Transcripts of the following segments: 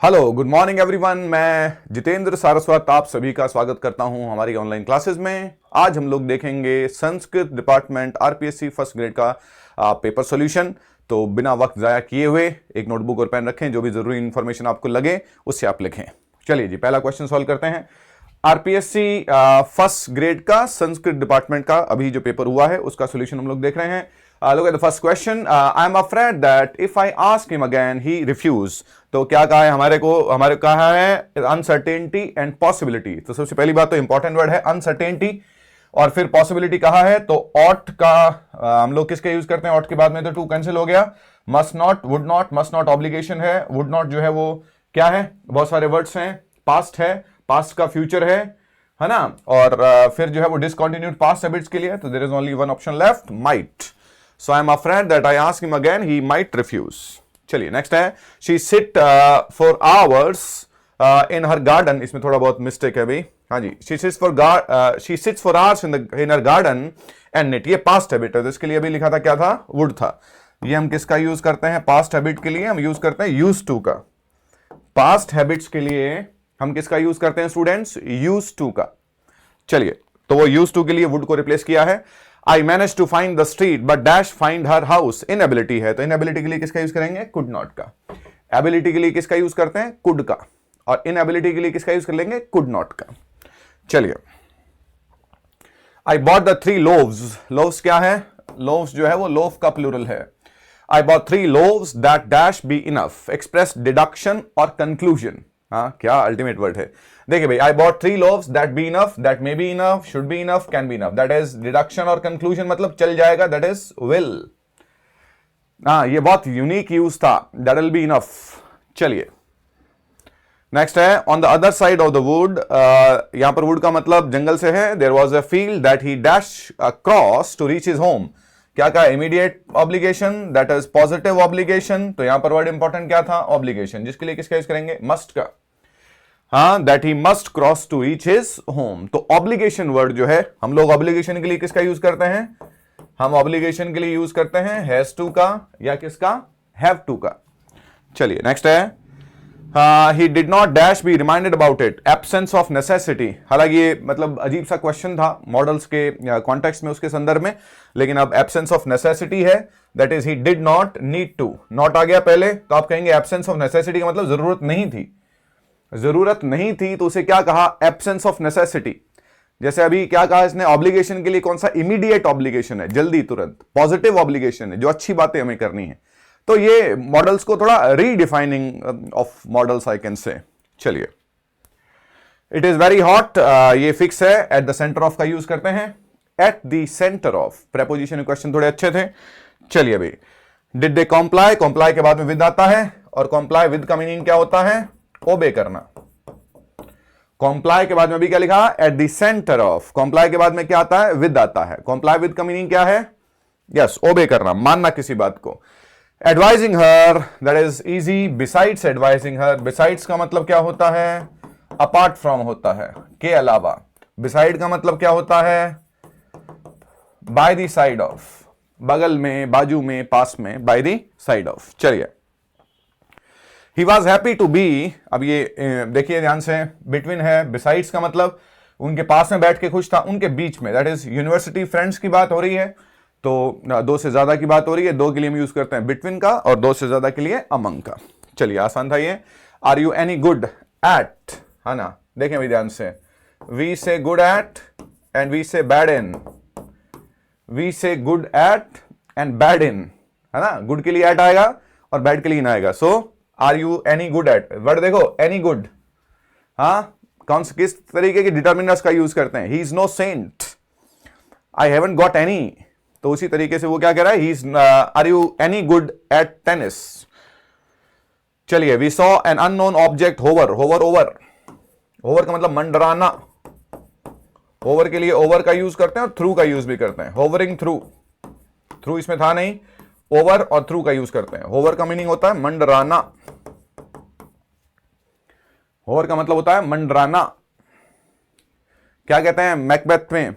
Hello good morning everyone. मैं जितेंद्र सारस्वत आप सभी का स्वागत करता हूं हमारी ऑनलाइन क्लासेस में। आज हम लोग देखेंगे Sanskrit department RPSC first grade का पेपर सॉल्यूशन। तो बिना वक्त जाया किए हुए एक नोटबुक और पेन रखें, जो भी जरूरी इंफॉर्मेशन आपको लगे उससे आप लिखें। चलिए जी, पहला क्वेश्चन सॉल्व करते हैं। आरपीएससी फर्स्ट ग्रेड का संस्कृत डिपार्टमेंट का अभी जो पेपर हुआ है उसका सॉल्यूशन हम लोग देख रहे हैं। Look at the first question. I am afraid that if I ask him again, he refuse. तो क्या कहा है हमारे कहा है uncertainty and possibility। तो सबसे पहली बात तो इंपॉर्टेंट वर्ड है uncertainty, और फिर possibility कहा है तो ought का हम लोग किसके यूज करते हैं? ought के बाद में तो to कैंसिल हो गया। must not, would not, must not obligation है, would not जो है वो क्या है? बहुत सारे वर्ड्स हैं, past है, past का future है ना, और फिर जो है वो discontinued past habits के लिए, तो there is only one option left, might। So I am afraid that I ask him again, he might refuse। चलिए नेक्स्ट है, she sit for hours in her garden। इसमें थोड़ा बहुत मिस्टेक है भाई। हाँ जी, she sits for hours in her garden and knit। ये past habit है, तो इसके लिए अभी लिखा था क्या था? would था। ये हम किसका यूज करते हैं? past habit के लिए हम यूज करते हैं used to का। past habits के लिए हम किसका यूज करते हैं स्टूडेंट्स? used to का। चलिए, तो वो used to के लिए would को रिप्लेस किया है। I managed to find the street but dash find her house। inability है, तो inability के लिए किसका यूज करेंगे? could not का। ability के लिए किसका यूज करते हैं? could का। और inability के लिए किसका यूज कर लेंगे? could not का। चलिए, I bought the 3 loaves। loaves क्या है? loaves जो है वो loaf का प्लूरल है। I bought 3 loaves that dash be enough। express deduction और conclusion। हाँ, क्या अल्टीमेट वर्ड है। देखिए भाई, I bought 3 loaves that be enough, that may be enough, should be enough, can be enough। that is deduction और conclusion मतलब चल जाएगा, that is will। हाँ, ये बहुत यूनिक यूज था, that will be enough। चलिए नेक्स्ट है, on the other side of the wood। यहां पर wood का मतलब जंगल से है। there was a field that he dashed across to reach his home। क्या कहा? immediate obligation, that is positive obligation। तो यहां पर वर्ड इंपॉर्टेंट क्या था? obligation, जिसके लिए किसका यूज करेंगे? must का। हाँ, that he must cross to reach his home। तो obligation वर्ड जो है, हम लोग obligation के लिए किसका यूज करते हैं? हम obligation के लिए यूज करते हैं has to का या किसका? have to का। चलिए नेक्स्ट है, he did not dash be reminded about it। absence of necessity। हालांकि ये मतलब अजीब सा क्वेश्चन था मॉडल्स के कॉन्टेक्स्ट में, उसके संदर्भ में, लेकिन अब absence of necessity है, that is he did not need to। not आ गया पहले, तो आप कहेंगे absence of necessity का मतलब जरूरत नहीं थी। जरूरत नहीं थी तो उसे क्या कहा? Absence of necessity. जैसे अभी क्या कहा इसने? ऑब्लिगेशन के लिए कौन सा? इमीडिएट ऑब्लिगेशन है, जल्दी, तुरंत। पॉजिटिव ऑब्लिगेशन है, जो अच्छी बातें हमें करनी है। तो ये मॉडल्स को थोड़ा redefining of models I can say. चलिए, इट इज वेरी हॉट, ये फिक्स है। एट द सेंटर ऑफ का यूज करते हैं। At the centre of preposition question थोड़े अच्छे थे। चलिए भाई, डिड दे कॉम्प्लाई? कॉम्प्लाई के बाद में विद आता है, और कॉम्प्लाई विद का मीनिंग क्या होता है? ओबे करना। कॉम्प्लाई के बाद में भी क्या लिखा? At the centre of. Comply के बाद में क्या आता है? विद आता है। कॉम्प्लाई विद का मीनिंग क्या है? यस, ओबे करना, मानना किसी बात को। Advising her, that is easy. Besides advising her, besides का मतलब क्या होता है? अपार्ट फ्रॉम होता है, के अलावा। बिसाइड का मतलब क्या होता है? बाय द साइड ऑफ, बगल में, बाजू में, पास में, बाय द साइड ऑफ। चलिए, He was happy to be। अब ये देखिए ध्यान से, बिटवीन है, बिसाइड्स का मतलब उनके पास में बैठ के खुश था, उनके बीच में, दैट इज यूनिवर्सिटी फ्रेंड्स की बात हो रही है, तो 2 से ज्यादा की बात हो रही है। 2 के लिए हम यूज करते हैं बिटवीन का, और 2 से ज्यादा के लिए अमंग का। चलिए, आसान था ये। Are you any good at, है ना? देखें भाई ध्यान से, we say good at and we say bad in. We say good at and bad in, है ना? गुड के लिए एट आएगा और बैड के लिए इन आएगा। So are you any good at, word देखो, एनी गुड। हाँ, कौन से किस तरीके के डिटर्मिनर्स का यूज करते हैं? He is no saint, I haven't got any. तो उसी तरीके से वो क्या कह रहा है? He is are you any good at tennis. चलिए, we saw an unknown object hover. Hover, over. Hover का मतलब मंडराना। होवर के लिए ओवर का यूज करते हैं और थ्रू का यूज भी करते हैं। होवरिंग थ्रू, थ्रू इसमें था नहीं, ओवर और थ्रू का यूज करते हैं। होवर का मीनिंग होता है मंडराना। होवर का मतलब होता है मंडराना। क्या कहते हैं मैकबेथ में?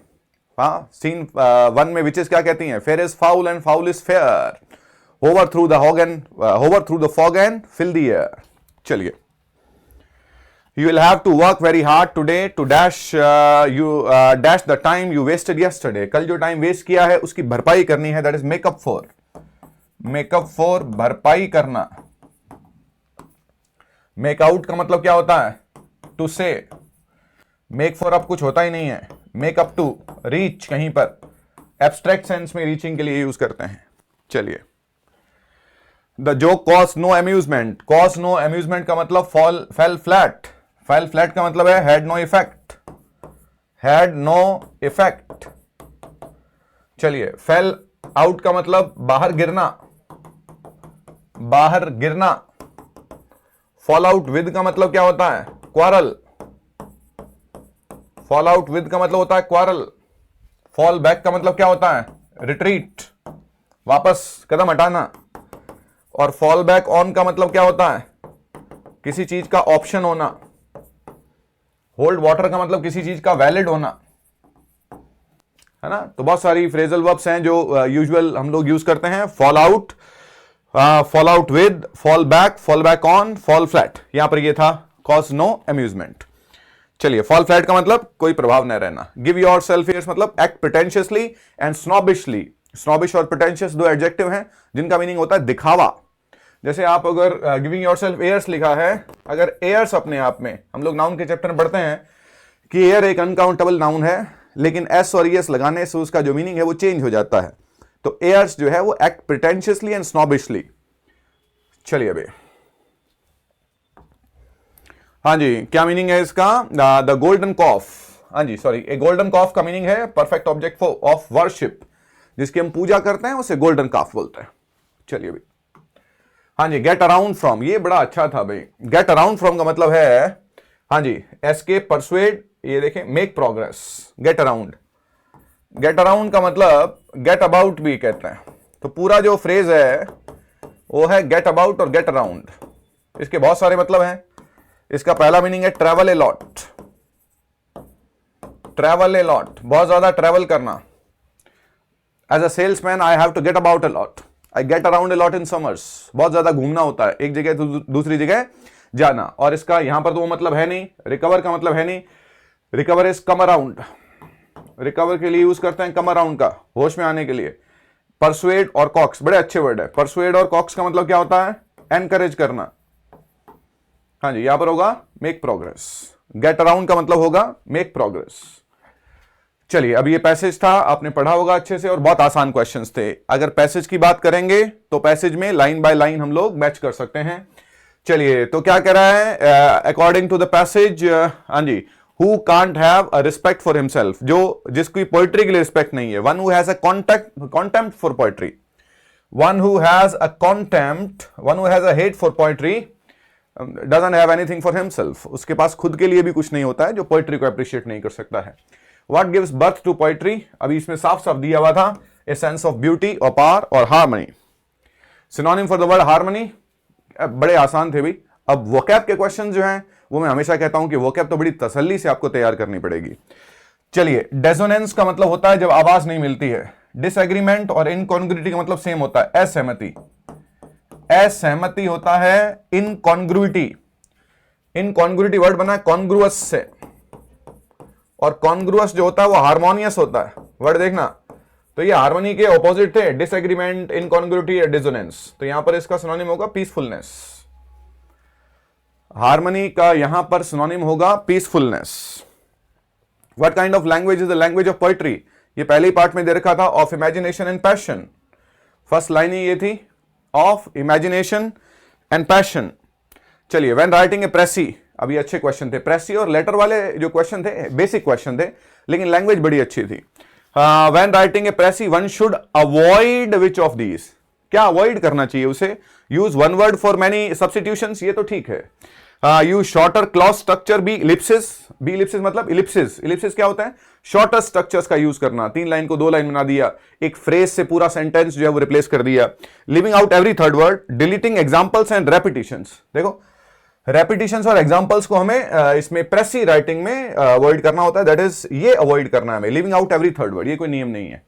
हाँ, सीन 1 में विचेस क्या कहती हैं? Fair is foul and foul is fair. Hover through the fog and filthy air. चलिए, You will have to work very hard today to dash dash the time you wasted yesterday. कल जो time waste किया है उसकी भरपाई करनी है. That is make up for. Make up for भरपाई करना. Make out का मतलब क्या होता है? To say. Make for अब कुछ होता ही नहीं है. Make up to reach कहीं पर. Abstract sense में reaching के लिए यूज करते हैं. चलिए. The joke caused no amusement. Caused no amusement का मतलब fell flat. Fell flat का मतलब है had no effect. Had no effect. चलिए. Fell out का मतलब बाहर गिरना. बाहर गिरना. Fall out with का मतलब क्या होता है? Quarrel. Fall out with का मतलब होता है quarrel. Fall back का मतलब क्या होता है? Retreat. वापस कदम हटाना. और फॉल बैक ऑन का मतलब क्या होता है? किसी चीज का ऑप्शन होना. होल्ड वाटर का मतलब किसी चीज का वैलिड होना, है ना. तो बहुत सारी फ्रेजल वर्ब्स हैं जो यूजुअल हम लोग यूज करते हैं. Fall out with, fall back on, fall flat. यहां पर ये था कॉज नो अम्यूजमेंट. चलिए. फॉल फ्लैट का मतलब कोई प्रभाव न रहना. गिव योर सेल्फ एयर्स मतलब एक्ट प्रिटेंशियसली एंड स्नॉबिशली. स्नॉबिश और प्रिटेंशियस दो एडजेक्टिव हैं जिनका मीनिंग होता है दिखावा. जैसे आप अगर गिविंग योरसेल्फ एयर्स लिखा है, अगर एयर्स अपने आप में, हम लोग नाउन के चैप्टर में पढ़ते हैं कि एयर एक अनकाउंटेबल नाउन है, लेकिन एस और ईएस लगाने से उसका जो मीनिंग है वो चेंज हो जाता है. तो एयर्स जो है वो एक्ट प्रिटेंशियसली एंड स्नॉबिशली. चलिए अभी. हाँ जी, क्या मीनिंग है इसका? द गोल्डन कॉफ. हाँ जी, सॉरी. ए गोल्डन कॉफ का मीनिंग है परफेक्ट ऑब्जेक्ट ऑफ वर्शिप, जिसकी हम पूजा करते हैं उसे गोल्डन कॉफ बोलते हैं. चलिए अभी. हाँ जी. गेट अराउंड फ्रॉम, ये बड़ा अच्छा था भाई. गेट अराउंड फ्रॉम का मतलब है, हाँ जी, एस्केप, परसुएड. ये देखें, make progress. Get around. Get around का मतलब गेट अबाउट भी कहते हैं. तो पूरा जो फ्रेज है वो है गेट अबाउट और गेट अराउंड. इसके बहुत सारे मतलब हैं. इसका पहला मीनिंग है travel a lot. Travel a lot, बहुत ज्यादा ट्रैवल करना. As a salesman I have to get about a lot. I get around a lot in summers. बहुत ज्यादा घूमना होता है, एक जगह तो दूसरी जगह जाना. और इसका यहां पर तो वो मतलब है नहीं. रिकवर का मतलब है नहीं. Recover is come around. Recover के लिए यूज करते हैं कम अराउंड का, होश में आने के लिए. परसुएड और कॉक्स बड़े अच्छे वर्ड है. परसुएड और कॉक्स का मतलब क्या होता है? एनकरेज करना. हाँ जी, यहां पर होगा मेक प्रोग्रेस. गेट अराउंड का मतलब होगा मेक प्रोग्रेस. चलिए, अब ये पैसेज था, आपने पढ़ा होगा अच्छे से और बहुत आसान क्वेश्चंस थे. अगर पैसेज की बात करेंगे तो पैसेज में लाइन बाय लाइन हम लोग मैच कर सकते हैं. चलिए, तो क्या कह रहा है? अकॉर्डिंग टू द पैसेज, हाँ जी, who can't have a respect for himself, जो जिसकी पोइट्री के लिए रिस्पेक्ट नहीं है. One who has a contempt for poetry. One who has a contempt, one who has a hate for poetry doesn't have anything for himself. उसके पास खुद के लिए भी कुछ नहीं होता है जो पोइट्री को अप्रिशिएट नहीं कर सकता है. What gives birth to poetry? अभी इसमें साफ साफ दिया हुआ था, a sense of beauty or power or harmony. Synonym for the word harmony, बड़े आसान थे भाई. अब vocab के क्वेश्चन जो हैं वो मैं हमेशा कहता हूं कि vocab तो बड़ी तसल्ली से आपको तैयार करनी पड़ेगी. चलिए. डेसोनेंस का मतलब होता है जब आवाज नहीं मिलती है. डिसएग्रीमेंट और इनकॉन्ग्रुइटी का मतलब सेम होता है, असहमति. असहमति होता है इनकॉन्ग्रुइटी. इनकॉन्ग्रुइटी वर्ड बना है कॉन्ग्रुअस से, और कॉन्ग्रुअस जो होता है वो हार्मोनियस होता है. वर्ड देखना, तो ये हार्मनी के ऑपोजिट थे, डिसएग्रीमेंट, इनकॉन्ग्रुइटी या डिसोनेंस. तो यहां पर इसका सिनोनिम होगा पीसफुलनेस. हार्मनी का यहां पर सिनोनिम होगा peacefulness. What kind of language is the language of poetry? ये पहले ही पार्ट में दे रखा था, of imagination and passion. First line ही ये थी, ऑफ इमेजिनेशन एंड पैशन. चलिए. व्हेन राइटिंग ए प्रेसी, अभी अच्छे क्वेश्चन थे. प्रेसी और लेटर वाले जो क्वेश्चन थे बेसिक क्वेश्चन थे, लेकिन लैंग्वेज बड़ी अच्छी थी. When writing a precis one should avoid which of these. क्या अवॉइड करना चाहिए उसे? Use one word for many substitutions, ये तो ठीक है. Use shorter clause structure, be ellipsis. Be ellipsis मतलब इलिप्सिस. इलिप्सिस क्या होता है? शॉर्टर स्ट्रक्चर्स का यूज करना. 3 लाइन को 2 लाइन बना दिया, एक फ्रेज से पूरा सेंटेंस जो है वो रिप्लेस कर दिया. Living out every third word, deleting examples and repetitions. देखो, रेपिटेशंस और एग्जांपल्स को हमें इसमें प्रेसी राइटिंग में अवॉइड करना होता है. दैट इज, ये अवॉइड करना है हमें. Living out every third word, ये कोई नियम नहीं है.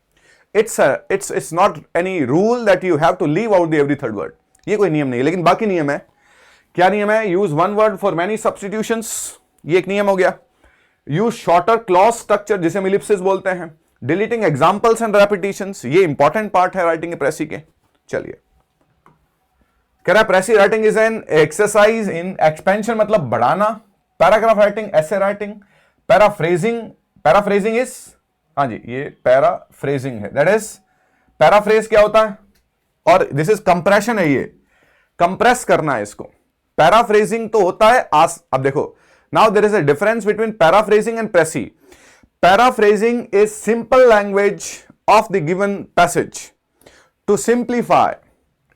It's not any rule that you have to leave out the every third word. ये कोई नियम नहीं है, लेकिन बाकी नियम है. क्या नियम है? Use one word for many substitutions. ये एक नियम हो गया। यूज शॉर्टर क्लॉज स्ट्रक्चर जिसे हम इलिप्सिस बोलते हैं। डिलीटिंग एग्जाम्पल्स एंड रेपिटेशंस, ये इंपॉर्टेंट पार्ट है राइटिंग प्रेसी के। चलिए, कह रहा है प्रेसी writing is an exercise in expansion, मतलब बढ़ाना। Paragraph writing, essay writing. Paraphrasing is, हाँ जी, ये पैराफ्रेजिंग है, दैट इज पैराफ्रेज क्या होता है, और दिस इज कंप्रेशन है, ये कंप्रेस करना है इसको। पैराफ्रेजिंग तो होता है अब देखो, now there is a difference between paraphrasing and precis. Paraphrasing is simple language of the given passage to simplify,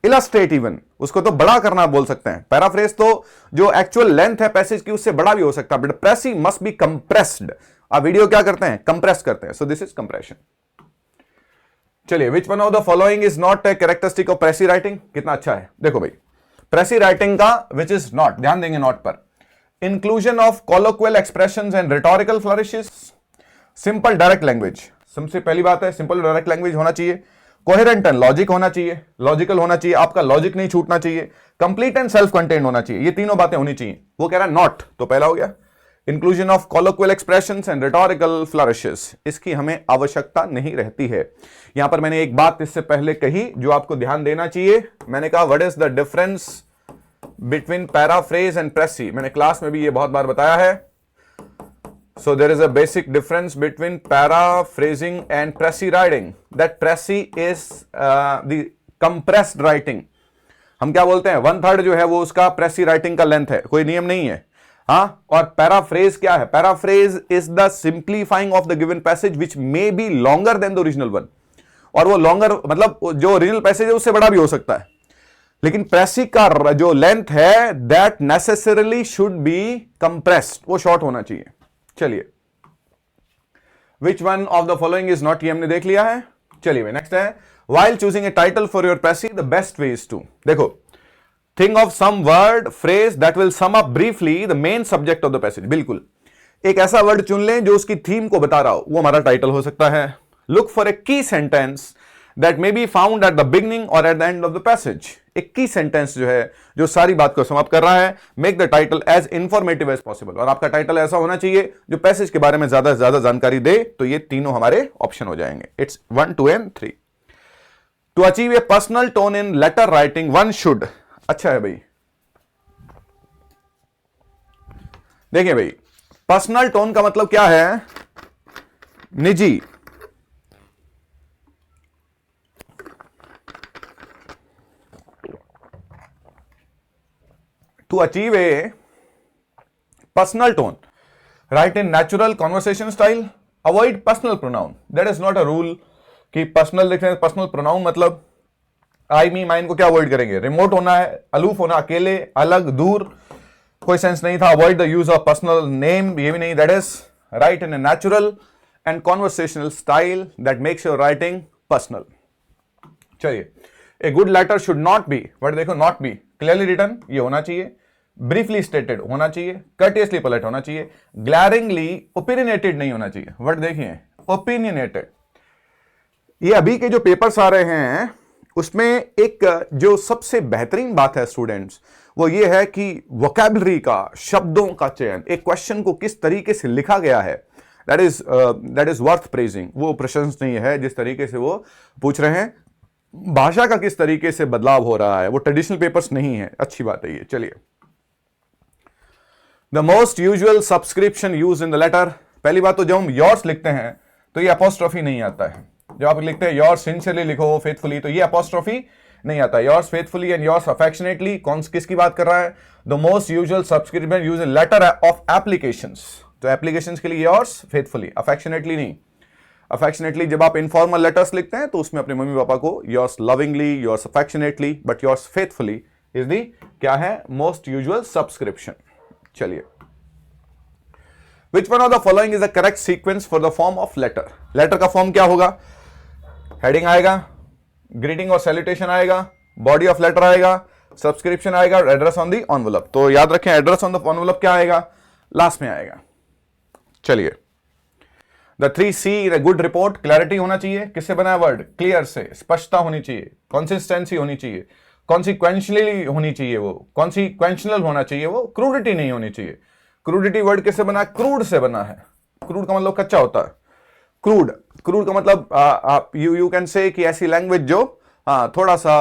illustrate, even उसको तो बड़ा करना बोल सकते हैं। पैराफ्रेज तो जो एक्चुअल लेंथ है पैसेज की उससे बड़ा भी हो सकता है, बट प्रेसी मस्ट बी कंप्रेस्ड। आप वीडियो क्या करते हैं, कंप्रेस करते हैं, सो दिस इज कंप्रेशन। चलिए, which one of the following is not a characteristic of precis writing, कितना अच्छा है देखो भाई। प्रेसी राइटिंग का विच इज नॉट, ध्यान देंगे नॉट पर, inclusion of colloquial expressions and rhetorical flourishes, simple direct language, सबसे पहली बात है सिंपल डायरेक्ट लैंग्वेज होना चाहिए, कोहेरेंट एंड लॉजिक होना चाहिए, लॉजिकल होना चाहिए, आपका लॉजिक नहीं छूटना चाहिए, कंप्लीट एंड सेल्फ कंटेन्ड होना चाहिए, ये तीनों बातें होनी चाहिए। वो कह रहा है नॉट, तो पहला हो गया। Inclusion of colloquial expressions and rhetorical flourishes, इसकी हमें आवश्यकता नहीं रहती है। यहां पर मैंने एक बात इससे पहले कही जो आपको ध्यान देना चाहिए, मैंने कहा what is the difference between paraphrase and precis, मैंने क्लास में भी ये बहुत बार बताया है। So there is a basic difference between paraphrasing and pressy writing. That pressy is the compressed writing. हम क्या बोलते हैं, 1/3 जो है वो उसका प्रेसी राइटिंग का लेंथ है, कोई नियम नहीं है। हाँ, और पैराफ्रेज क्या है, paraphrase is the simplifying of the given passage which may be longer than the original one, और वो लॉन्गर मतलब जो ओरिजिनल पैसेज है उससे बड़ा भी हो सकता है, लेकिन प्रेसी का जो लेंथ है that necessarily should be compressed, वो शॉर्ट होना चाहिए। चलिए, which one of the following is not, ये हमने देख लिया है। चलिए नेक्स्ट है, while choosing a title for your प्रेसी the best way is to, देखो, think of some word phrase that will sum up briefly the main subject of the passage। बिल्कुल एक ऐसा वर्ड चुन लें जो उसकी थीम को बता रहा हो, वो हमारा टाइटल हो सकता है। Look for a key sentence that may be found at the beginning और at the end of the passage. एक की सेंटेंस जो है जो सारी बात को समाप्त कर रहा है, make the title as informative as possible, और आपका टाइटल ऐसा होना चाहिए जो पैसेज के बारे में ज्यादा से ज्यादा जानकारी दे। तो ये तीनों हमारे ऑप्शन हो जाएंगे। It's 1, 2 and 3। To achieve a personal tone in letter writing one should, अच्छा है भाई, देखिए भाई, पर्सनल टोन का मतलब क्या है, निजी। To achieve a personal tone, write in natural conversation style, avoid personal pronoun। That is not a rule कि पर्सनल लिख रहे हैं, पर्सनल प्रोनाउन मतलब आई मी माइन को क्या अवॉइड करेंगे, रिमोट होना है, अलूफ होना, अकेले, अलग, दूर, कोई सेंस नहीं था। Avoid the use of personal name, ये भी नहीं। That is right in a natural and conversational style that makes your writing personal. चलिए, a good letter should not be, word देखो, नॉट बी, क्लियरली रिटन, ये होना चाहिए, briefly stated होना चाहिए, कर्टियसली पोलाइट होना चाहिए, ग्लैरिंगली ओपिनियनेटेड नहीं होना चाहिए। वर्ड देखिए, ओपिनियनेटेड। ये अभी के जो पेपर्स आ रहे हैं उसमें एक जो सबसे बेहतरीन बात है स्टूडेंट्स, वो ये है कि वोकैबुलरी का, शब्दों का चयन, एक क्वेश्चन को किस तरीके से लिखा गया है, दैट इज वर्थ प्रेजिंग। वो प्रशंसनीय है जिस तरीके से वो पूछ रहे हैं। भाषा का किस तरीके से बदलाव हो रहा है, वो ट्रेडिशनल पेपर्स नहीं है, अच्छी बात है ये। चलिए, the most usual subscription use in the letter, पहली बात तो जब हम योर्स लिखते हैं तो ये अपोस्ट्रोफी नहीं आता है। जब आप लिखते हैं योर्स सिंसियरली लिखो, फेथफुली, तो ये अपोस्ट्रोफी नहीं आता। Yours faithfully and yours affectionately, कौन किसकी बात कर रहा है, the most usual subscription use in letter of applications, तो एप्लीकेशंस के लिए योर्स फेथफुली, अफेक्शनेटली नहीं। अफेक्शनेटली जब आप इनफॉर्मल लेटर्स लिखते हैं तो उसमें अपने मम्मी पापा को yours lovingly, yours affectionately, but yours faithfully is the क्या है, मोस्ट यूजुअल सब्सक्रिप्शन। चलिए, which one of the following is the correct sequence for the form of letter. Letter का फॉर्म क्या होगा, हेडिंग आएगा, greeting और salutation आएगा, body of letter आएगा, सब्सक्रिप्शन आएगा, और एड्रेस ऑन दी एनवेलप। तो याद रखें, एड्रेस ऑन द एनवेलप क्या आएगा, लास्ट में आएगा। चलिए, the 3C in good report, clarity होना चाहिए, किससे बना है वर्ड, क्लियर से, स्पष्टता होनी चाहिए, कंसिस्टेंसी होनी चाहिए, कॉन्सिक्वेंशियली होनी चाहिए, वो कॉन्सिक्वेंशनल होना चाहिए, वो क्रूडिटी नहीं होनी चाहिए, क्रूडिटी वर्ड किससे बना है? क्रूड से बना है। क्रूड का मतलब कच्चा होता है। क्रूड का मतलब यू कैन से कि ऐसी लैंग्वेज जो थोड़ा सा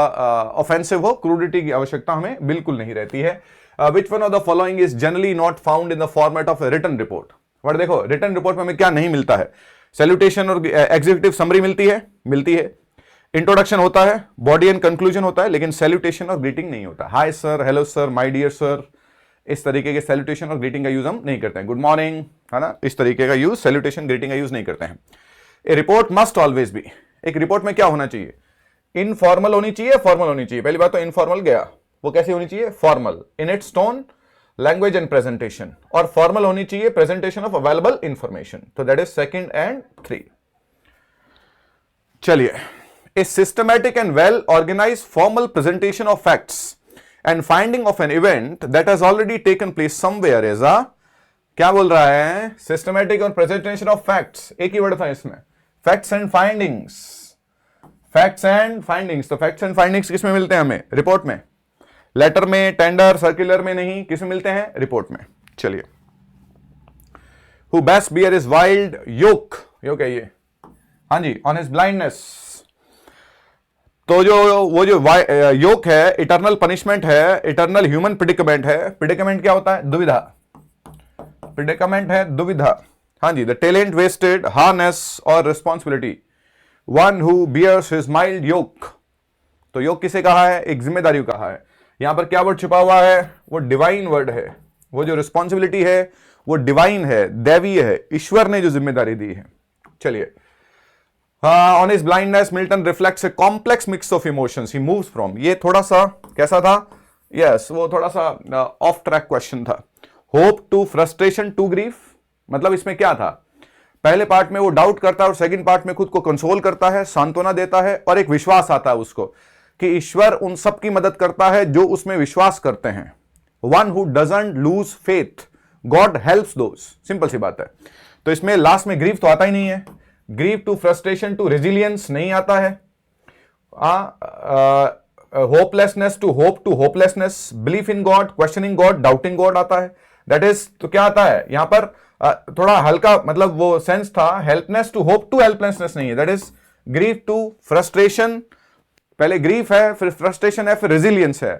ऑफेंसिव हो। क्रूडिटी की आवश्यकता हमें बिल्कुल नहीं रहती है। Which one of the following is generally not found in the format of written report? But देखो रिटन रिपोर्ट में हमें क्या नहीं मिलता है? सैल्यूटेशन और एग्जीक्यूटिव समरी मिलती है, इंट्रोडक्शन होता है, बॉडी एंड कंक्लूजन होता है, लेकिन सैल्यूटेशन और ग्रीटिंग नहीं होता। Hi sir, hello sir, my dear sir, इस तरीके के सैल्यूटेशन और ग्रीटिंग का यूज हम नहीं करते हैं। गुड मॉर्निंग, है ना, इस तरीके का यूज, सैल्यूटेशन ग्रीटिंग का यूज नहीं करते हैं। ए रिपोर्ट मस्ट ऑलवेज बी, एक रिपोर्ट में क्या होना चाहिए? इनफॉर्मल होनी चाहिए, फॉर्मल होनी चाहिए? पहली बात तो इनफॉर्मल गया, वो कैसी होनी चाहिए? Formal in its tone, language and presentation, और फॉर्मल होनी चाहिए प्रेजेंटेशन ऑफ अवेलेबल इंफॉर्मेशन। तो दैट इज सेकंड एंड 3। चलिए, a systematic and well organised formal presentation of facts and finding of an event that has already taken place somewhere is a, क्या बोल रहा है? Systematic और presentation of facts, एक ही word था इसमें, facts and findings. Facts and findings, तो facts and findings किसमें मिलते हैं हमें? रिपोर्ट में। लेटर में, टेंडर, सर्कुलर में नहीं, किसमें मिलते हैं? रिपोर्ट में। चलिए, who best bear is wild yoke, yoke है ये, हाँ जी, ऑन हिज ब्लाइंडनेस। तो जो वो जो योक है, इटर्नल पनिशमेंट है, इटर्नल ह्यूमन प्रिडिकमेंट है। प्रिडिकमेंट क्या होता है? दुविधा। प्रिडिकमेंट है दुविधा, हाँ जी। द टैलेंट वेस्टेड, हार्नेस और responsibility, one who bears his mild yoke. तो योक किसे कहा है? एक जिम्मेदारी को कहा है। यहां पर क्या वर्ड छुपा हुआ है? वो डिवाइन वर्ड है। वो जो रिस्पॉन्सिबिलिटी है वो डिवाइन है, दैवीय है, ईश्वर ने जो जिम्मेदारी दी है। चलिए, on his blindness Milton reflects a complex mix of emotions he moves from. ये थोड़ा सा कैसा था? यस, वो थोड़ा सा ऑफ ट्रैक क्वेश्चन था। Hope to frustration to grief, मतलब इसमें क्या था? पहले पार्ट में वो डाउट करता है और सेकंड पार्ट में खुद को कंसोल करता है, सांत्वना देता है, और एक विश्वास आता है उसको कि ईश्वर उन सब की मदद करता है जो उसमें विश्वास करते हैं। One who doesn't lose faith, God helps those. Simple सी बात है। तो इसमें लास्ट में ग्रीफ तो आता ही नहीं है। Grief to frustration to resilience नहीं आता है। Hopelessness to hopelessness, belief in God, questioning God, doubting God आता है। दैट इज, तो क्या आता है यहां पर? थोड़ा हल्का, मतलब वो सेंस था, helplessness to hope to helplessness नहीं है। That is grief to frustration, पहले ग्रीफ है, फिर फ्रस्ट्रेशन है, फिर रेजिलियंस है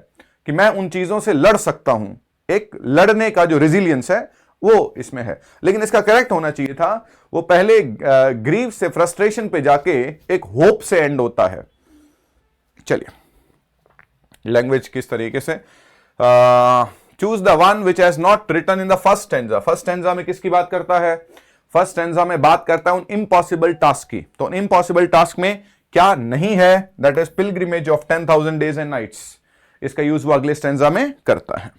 कि मैं उन चीजों से लड़ सकता हूं। एक लड़ने का जो रेजिलियंस है वो इसमें है। लेकिन इसका करेक्ट होना चाहिए था, वो पहले ग्रीफ से फ्रस्ट्रेशन पे जाके एक होप से एंड होता है। चलिए, लैंग्वेज किस तरीके से? Choose the one which has not written in the first stanza. First stanza में किसकी बात करता है? फर्स्ट स्टैंजा में बात करता है उन इम्पॉसिबल टास्क की। तो उन इम्पॉसिबल टास्क में क्या नहीं है? That is pilgrimage of 10,000 days and nights. इसका यूज वो अगले स्टैंजा में करता है।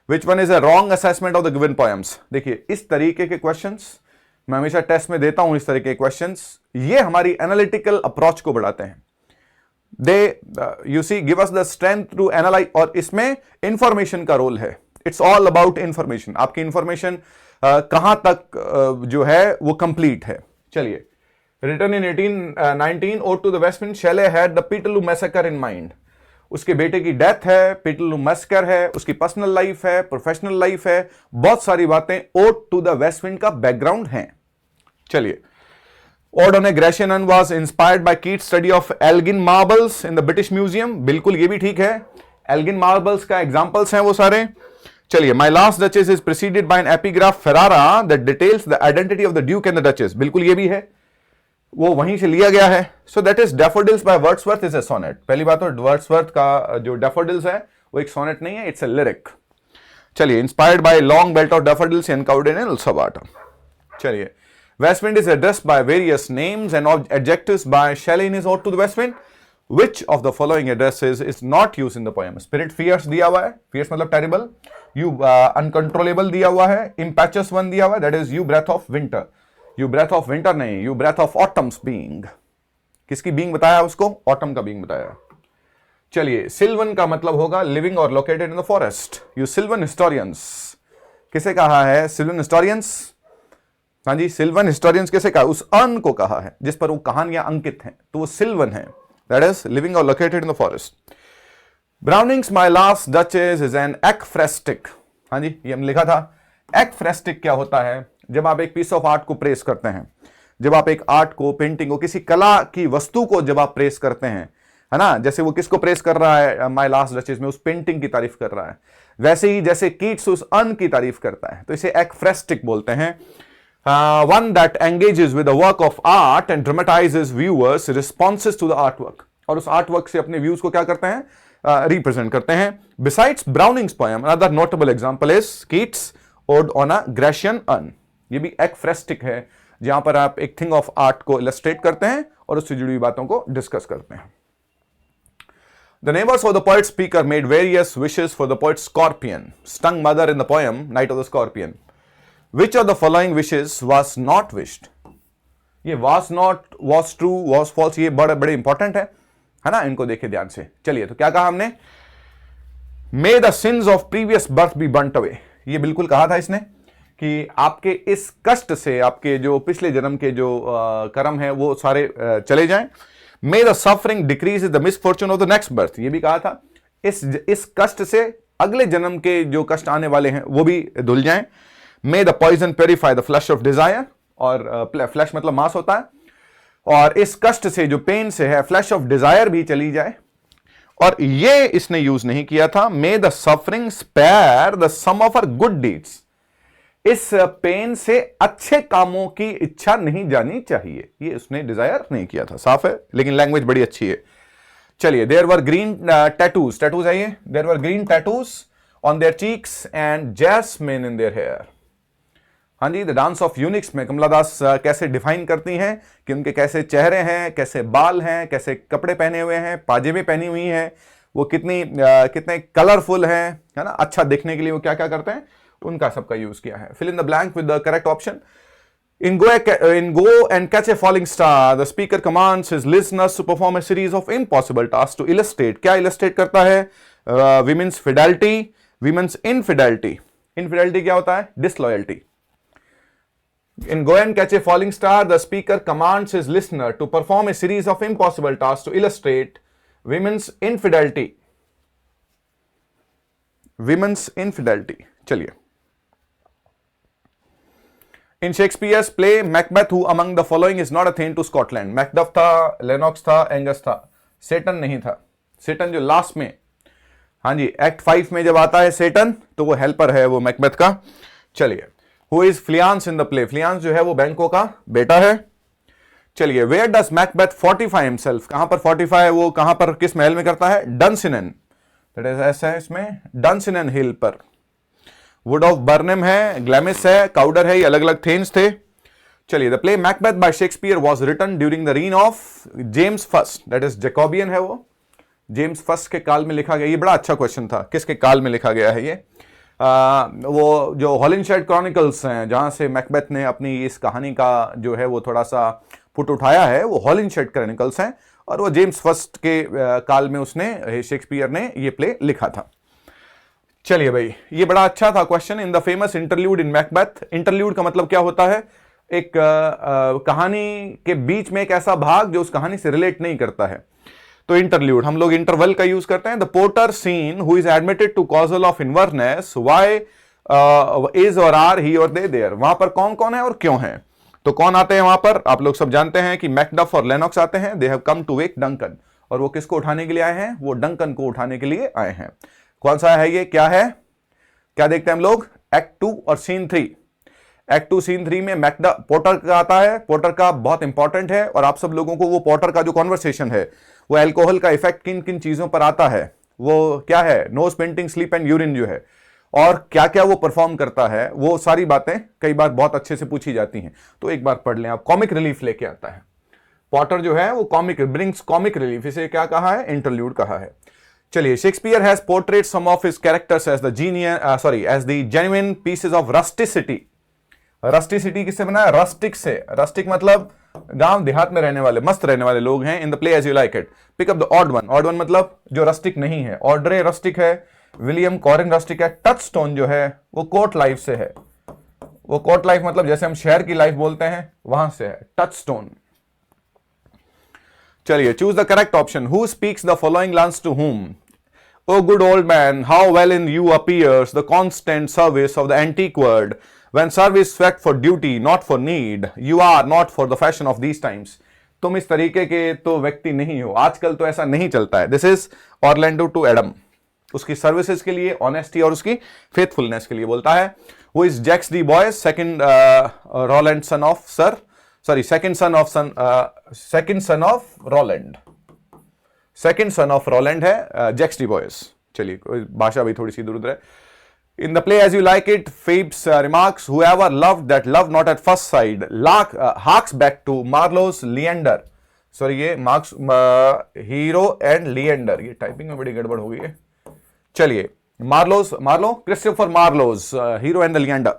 Which one is a wrong assessment of the given poems? देखिए, इस तरीके के क्वेश्चंस मैं हमेशा टेस्ट में देता हूं। इस तरीके के क्वेश्चंस ये हमारी एनालिटिकल अप्रोच को बढ़ाते हैं। They you see give us the strength to analyse, और इसमें इंफॉर्मेशन का रोल है। It's all about information. आपकी इंफॉर्मेशन कहां तक जो है वो कंप्लीट है। चलिए, return in 1819 ode to the west wind, Shelley had the Peterloo massacre in mind. उसके बेटे की डेथ है, पीटरलू मैसेकर है, उसकी पर्सनल लाइफ है, प्रोफेशनल लाइफ है, बहुत सारी बातें ओड टू द वेस्टमिंड का बैकग्राउंड है। चलिए, Ode on a Gratian was inspired by Keats' study of Elgin marbles in the British Museum। बिल्कुल ये भी ठीक है, Elgin marbles का एग्जाम्पल्स हैं वो सारे। चलिए, My Last Duchess is preceded by an epigraph Ferrara that details the identity of the Duke and the Duchess। बिल्कुल ये भी है, वो वहीं से लिया गया है। So that is Daffodils by Wordsworth is a sonnet। पहली बात तो Wordsworth का जो Daffodils है वो एक सोनेट नहीं है, इट्स a lyric। चलिए, inspired by long belt of daffodils encountered in Elsabata। चलिए, West Wind is addressed by various names and adjectives by Shelley in his ode to the West Wind। Which of the following addresses is not used in the poem? Spirit fierce दिया हुआ है, fierce मतलब terrible, you uncontrollable दिया हुआ है, impetuous one दिया हुआ है, that is you breath of winter। you breath of winter नहीं, you breath of autumn's being। किसकी being बताया उसको? autumn का being बताया। चलिए, sylvan का मतलब होगा living or located in the forest। you sylvan historians, किसे कहा है? sylvan historians, हाँ जी, सिल्वन हिस्टोरियंस कैसे कहा? उस अर्न को कहा है जिस पर वो कहानियां अंकित हैं, तो वो सिल्वन है। दैट इज लिविंग और located in the forest. Browning's my last duchess is an ekphrastic. हाँ जी, ये हमने लिखा था, एक्फ्रेस्टिक क्या होता है? जब आप एक पीस ऑफ आर्ट को प्रेस करते हैं, जब आप एक आर्ट को, पेंटिंग को, किसी कला की वस्तु को जब आप प्रेस करते हैं, है ना, जैसे वो किसको प्रेस कर रहा है माय लास्ट डचेस में, उस पेंटिंग की तारीफ कर रहा है, वैसे ही जैसे कीट्स उस अन की तारीफ करता है, तो इसे एक्फ्रेस्टिक बोलते हैं। One that engages with the work of art and dramatises viewers responses to the art work, और उस आर्ट वर्क से अपने व्यूज को क्या करते हैं? रिप्रेजेंट करते हैं। Besides Browning's poem, another notable example is Keats ode on a Grecian urn. ये भी एक्फ्रेस्टिक है, जहां पर आप एक थिंग ऑफ आर्ट को इलस्ट्रेट करते हैं और उससे जुड़ी हुई बातों को डिस्कस करते हैं। The neighbors of the poet speaker made various wishes for the poet Scorpion, stung mother in the poem Night of the Scorpion. Which of the following wishes was not wished? ये was not, was true, was false, ये बड़े बड़े important है ना, इनको देखिए ध्यान से। चलिए, तो क्या कहा हमने? May the sins of previous birth be burnt away। ये बिल्कुल कहा था इसने कि आपके इस कष्ट से, आपके जो पिछले जन्म के जो कर्म है वो सारे चले जाएं। May the suffering decrease the misfortune of the next birth। ये भी कहा था इस कष्ट से अगले जन्म के जो कष्ट आने वाले हैं वो भी धुल जाएं। May the poison purify the flesh of desire, और फ्लैश मतलब मांस होता है, और इस कष्ट से जो पेन से है फ्लैश ऑफ डिजायर भी चली जाए। और ये इसने यूज नहीं किया था, May the suffering spare the sum of our good deeds। इस पेन से अच्छे कामों की इच्छा नहीं जानी चाहिए, ये उसने डिजायर नहीं किया था। साफ है, लेकिन लैंग्वेज बड़ी अच्छी है। चलिए, there were green tattoos, tattoos है ये, there were green tattoos on their cheeks and jasmine in their hair. हाँ जी, द डांस ऑफ यूनिक्स में कमला दास कैसे डिफाइन करती हैं कि उनके कैसे चेहरे हैं, कैसे बाल हैं, कैसे कपड़े पहने हुए हैं, पाजेबे पहनी हुई हैं, वो कितने कलरफुल हैं, है ना, अच्छा दिखने के लिए वो क्या क्या करते हैं, उनका सबका यूज किया है। Fill in the blank with the correct option. In Go and Catch a Falling Star, the speaker commands his listeners to perform a series of impossible tasks to illustrate। क्या illustrate करता है? Women's fidelity, women's infidelity। Infidelity क्या होता है? Disloyalty। In Go and Catch a Falling Star, the speaker commands his listener to perform a series of impossible tasks to illustrate women's infidelity। Women's infidelity। चलिए, In Shakespeare's play Macbeth, who among the following is not attained to Scotland? Macduff था, Lennox था, Angus था, सेटन नहीं था। सेटन जो last में, हाँ जी, act 5 में जब आता है सेटन, तो वो हेल्पर है वो मैकबेथ का। चलिए, who is Fleance in the play? Fleance जो है वो बैंको का बेटा है। चलिए, where does Macbeth fortify himself? कहां पर फोर्टिफाई है वो, कहां पर, किस महल में करता है? डनसिनन, दैट इज ऐसा है इसमें, डनसिनन हिल पर। वुड ऑफ बर्नम है, ग्लैमिस है, काउडर है, ये अलग अलग थेम्स थे। चलिए, the play Macbeth by Shakespeare was written during the reign of James first, that is Jacobean है वो, जेम्स फर्स्ट के काल में लिखा गया। ये बड़ा अच्छा क्वेश्चन था, किसके काल में लिखा गया है ये? वो जो हॉलिंशेड क्रॉनिकल्स हैं, जहां से मैकबेथ ने अपनी इस कहानी का जो है वो थोड़ा सा फुट उठाया है, वो हॉलिंशेड क्रॉनिकल्स हैं, और वो जेम्स फर्स्ट के काल में उसने, शेक्सपियर ने ये प्ले लिखा था। चलिए भाई, ये बड़ा अच्छा था question. In the famous interlude in Macbeth, interlude का मतलब क्या होता है? एक कहानी के बीच में एक ऐसा भाग जो उस कहानी से रिलेट नहीं करता है, तो इंटरल्यूड। हम लोग इंटरवल का यूज करते हैं। The porter scene who is admitted to castle of Inverness, why is और आर ही और दे देयर। वहां पर कौन कौन है और क्यों है? तो कौन आते हैं वहां पर? आप लोग सब जानते हैं कि मैकडफ और लेनॉक्स आते हैं। They have come to wake Duncan, और वो किसको उठाने के लिए आए हैं? वो डंकन को उठाने के लिए आए हैं। कौन सा है ये, क्या है, क्या देखते हैं हम लोग? एक्ट 2 और सीन 3। एक्ट 2 सीन 3 में मैकडफ पोर्टर का आता है। पोर्टर का बहुत इंपॉर्टेंट है, और आप सब लोगों को वो पोर्टर का जो कॉन्वर्सेशन है, वो अल्कोहल का इफेक्ट किन किन चीजों पर आता है, वो क्या है, nose, painting, sleep and urine जो है, और क्या क्या वो परफॉर्म करता है, वो सारी बातें कई बार बहुत अच्छे से पूछी जाती हैं। तो एक बार पढ़ लें आप, कॉमिक रिलीफ लेके आता है। पोर्टर जो है वो कॉमिक, ब्रिंग्स कॉमिक रिलीफ, इसे क्या कहा है? इंटरल्यूड कहा है। चलिए, Shakespeare has portrait some of his characters as the genuine pieces of rusticity. Rusticity किससे बना है? रस्टिक से। रस्टिक मतलब गांव देहात में रहने वाले, मस्त रहने वाले लोग हैं। In the play as you like it, pick up the odd one. Odd one मतलब जो रस्टिक नहीं है। ऑड्रे रस्टिक है, विलियम कॉरिन रस्टिक है। टचस्टोन जो है वो कोर्ट लाइफ से है। वो कोर्ट लाइफ मतलब जैसे हम शहर की लाइफ बोलते हैं, वहां से है टचस्टोन। चलिए, choose the correct option. Who speaks the following lines to whom? O good old man, how well in you appears the constant service of the antique word, when service sweat for duty, not for need, you are not for the fashion of these times. तुम इस तरीके के तो व्यक्ति नहीं हो, आजकल तो ऐसा नहीं चलता है. This is Orlando to Adam, उसकी सर्विसेज के लिए, ऑनेस्टी और उसकी फेथफुलनेस के लिए बोलता है. वो is Jaques de Boys, second Roland son of sir, sorry second son of Roland, second son of Roland है जैक्स डी बॉयज. चलिए, भाषा भी थोड़ी सी इधर उधर है. In the play As You Like It, Phoebus remarks, whoever loved that loved not at first sight, harks back to Marlowe's Leander. Sorry, ये Marlowe's Hero and Leander, ये टाइपिंग में बड़ी गड़बड़ हो गई है. चलिए, Marlowe Christopher Marlowe's Hero and the Leander,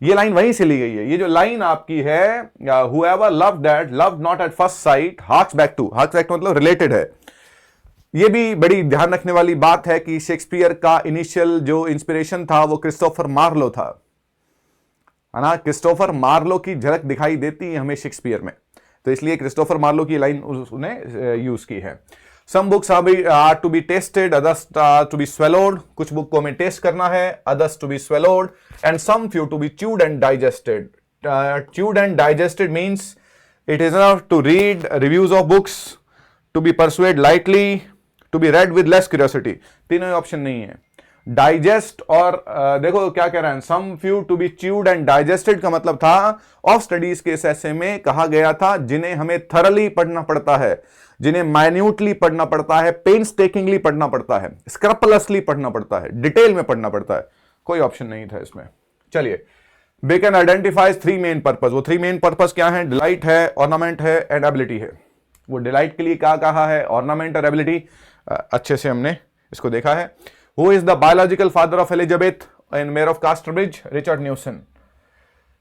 ये लाइन वहीं से ली गई है. ये जो लाइन आपकी है, whoever loved that loved not at first sight, harks back to मतलब रिलेटेड है. ये भी बड़ी ध्यान रखने वाली बात है कि शेक्सपियर का इनिशियल जो इंस्पिरेशन था वो क्रिस्टोफर मार्लो था, है ना. क्रिस्टोफर मार्लो की झलक दिखाई देती है हमें शेक्सपियर में, तो इसलिए क्रिस्टोफर मार्लो की लाइन उसने यूज की है. Some books are to be tasted, others to be swallowed. कुछ बुक को हमें टेस्ट करना है, others to be swallowed, and some few to be chewed and digested. Chewed and digested means it is enough to read reviews of books, to be perused lightly, to be read with less curiosity. तीनों option नहीं है. Digest और देखो क्या कह रहे हैं, some few to be chewed and digested का मतलब था ऑफ स्टडीज के ऐसे में कहा गया था जिन्हें हमें थरली पढ़ना पड़ता है, जिन्हें माइन्यूटली पढ़ना पड़ता है, पेन्सटेकिंगली पढ़ना पड़ता है, स्क्रपलसली पढ़ना पड़ता है, डिटेल में पढ़ना पड़ता है. कोई ऑप्शन नहीं था इसमें. चलिए, Bacon identifies three main purpose. वो थ्री मेन पर्पस क्या है? डिलाइट है, ऑर्नामेंट है, एंड एबिलिटी है. वो डिलाइट के लिए क्या कहा है, ऑर्नामेंट और एबिलिटी अच्छे से हमने इसको देखा है. Who is the biological father of Elizabeth in Mayor of Casterbridge? Richard Newson.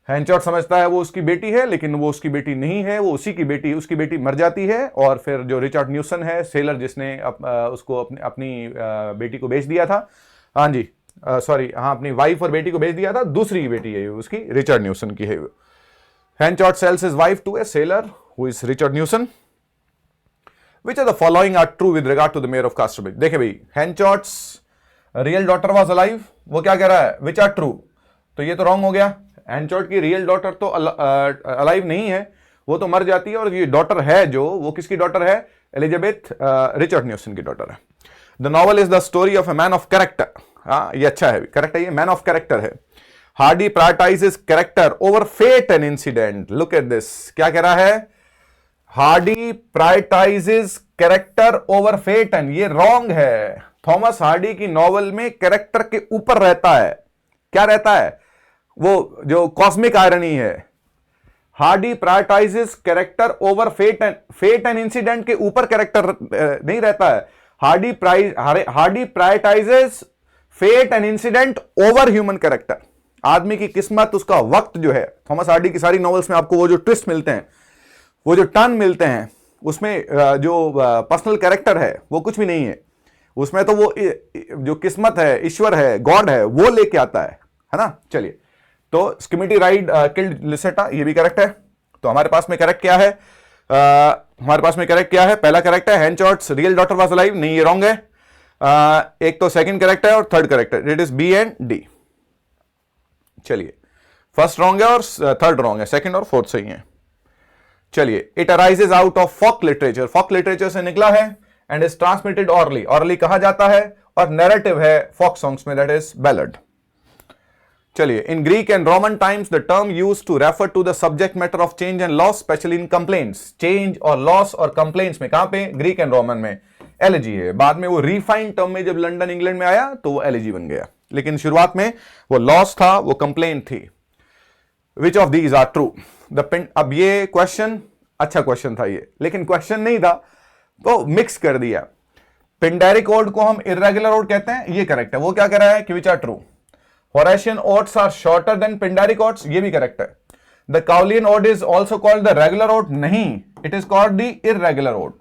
Henchard समझता है वो उसकी बेटी है, लेकिन वो उसकी बेटी नहीं है, वो उसी की बेटी, उसकी बेटी मर जाती है, और फिर जो रिचर्ड न्यूसन है, सेलर जिसने उसको अपनी बेटी को बेच दिया था, हाँ जी, सॉरी, हाँ, अपनी वाइफ और बेटी को बेच दिया था, दूसरी बेटी है उसकी, रिचर्ड न्यूसन की है. Henchard sells his wife to a sailor who is Richard Newson. Which of the following are true with regard to the mayor of Casterbridge? देखिए भाई, Henchot's real daughter was alive. वो क्या कह रहा है? Which are true. तो ये तो रॉन्ग हो गया. Henchot की रियल डॉटर तो अलाइव नहीं है, वो तो मर जाती है, और ये डॉटर है जो, वो किसकी डॉटर है? एलिजाबेथ, रिचर्ड न्यूसन की डॉटर है. The novel is the story of a man of character. हाँ, ये अच्छा है, करेक्ट है, ये मैन ऑफ कैरेक्टर है. Hardy prioritises character over fate and incident. Look at this, क्या कह रहा है? Hardy prioritises character over fate, and ये रॉन्ग है. थॉमस हार्डी की नॉवल में कैरेक्टर के ऊपर रहता है. क्या रहता है? वो जो कॉस्मिक आयरनी है. Hardy prioritises character over fate and incident के ऊपर कैरेक्टर नहीं रहता है. Hardy prioritises fate and incident over human character. आदमी की किस्मत, उसका वक्त जो है, थॉमस हार्डी की सारी नॉवेल्स में आपको वो जो ट्विस्ट मिलते हैं, वो जो टर्न मिलते हैं, उसमें जो पर्सनल कैरेक्टर है वो कुछ भी नहीं है. उसमें तो वो जो किस्मत है, ईश्वर है, गॉड है, वो लेके आता है ना. चलिए, तो स्किमिटी राइड किल्ड लिसेटा, ये भी करेक्ट है. तो हमारे पास में करेक्ट क्या है? पहला करेक्ट है, हेंचॉट्स रियल डॉटर वाज अलाइव. नहीं, ये रॉन्ग है. एक तो सेकंड करेक्ट है और थर्ड करेक्ट है. It is B and D. चलिए, फर्स्ट रॉन्ग है और थर्ड रॉन्ग है, सेकंड और फोर्थ सही है. चलिए, it arises out of folk literature. Folk literature से निकला है, and is transmitted orally. Orally कहा जाता है, और नैरेटिव है फॉक सॉन्ग्स में, दैट इज बैलड. चलिए, in Greek and Roman times the term used to refer to the subject matter of change and loss, specially in complaints. Change और loss और complaints में, कहां पे? ग्रीक एंड रोमन में elegy है. बाद में वो रिफाइंड टर्म में जब लंदन इंग्लैंड में आया तो वो एलिजी बन गया, लेकिन शुरुआत में वो लॉस था, वो कंप्लेंट थी. Which of these are true? अब ये क्वेश्चन अच्छा क्वेश्चन था ये, लेकिन क्वेश्चन नहीं था, तो मिक्स कर दिया. पिंडेरिक ओड को हम इर्रेगुलर ओड कहते हैं, ये करेक्ट है. वो क्या कह रहा है कि which are true? Horatian odes are shorter than Pindaric odes, ये भी करेक्ट है. The Cowleyan ode is also called the regular ode, नहीं, it is called the irregular ode.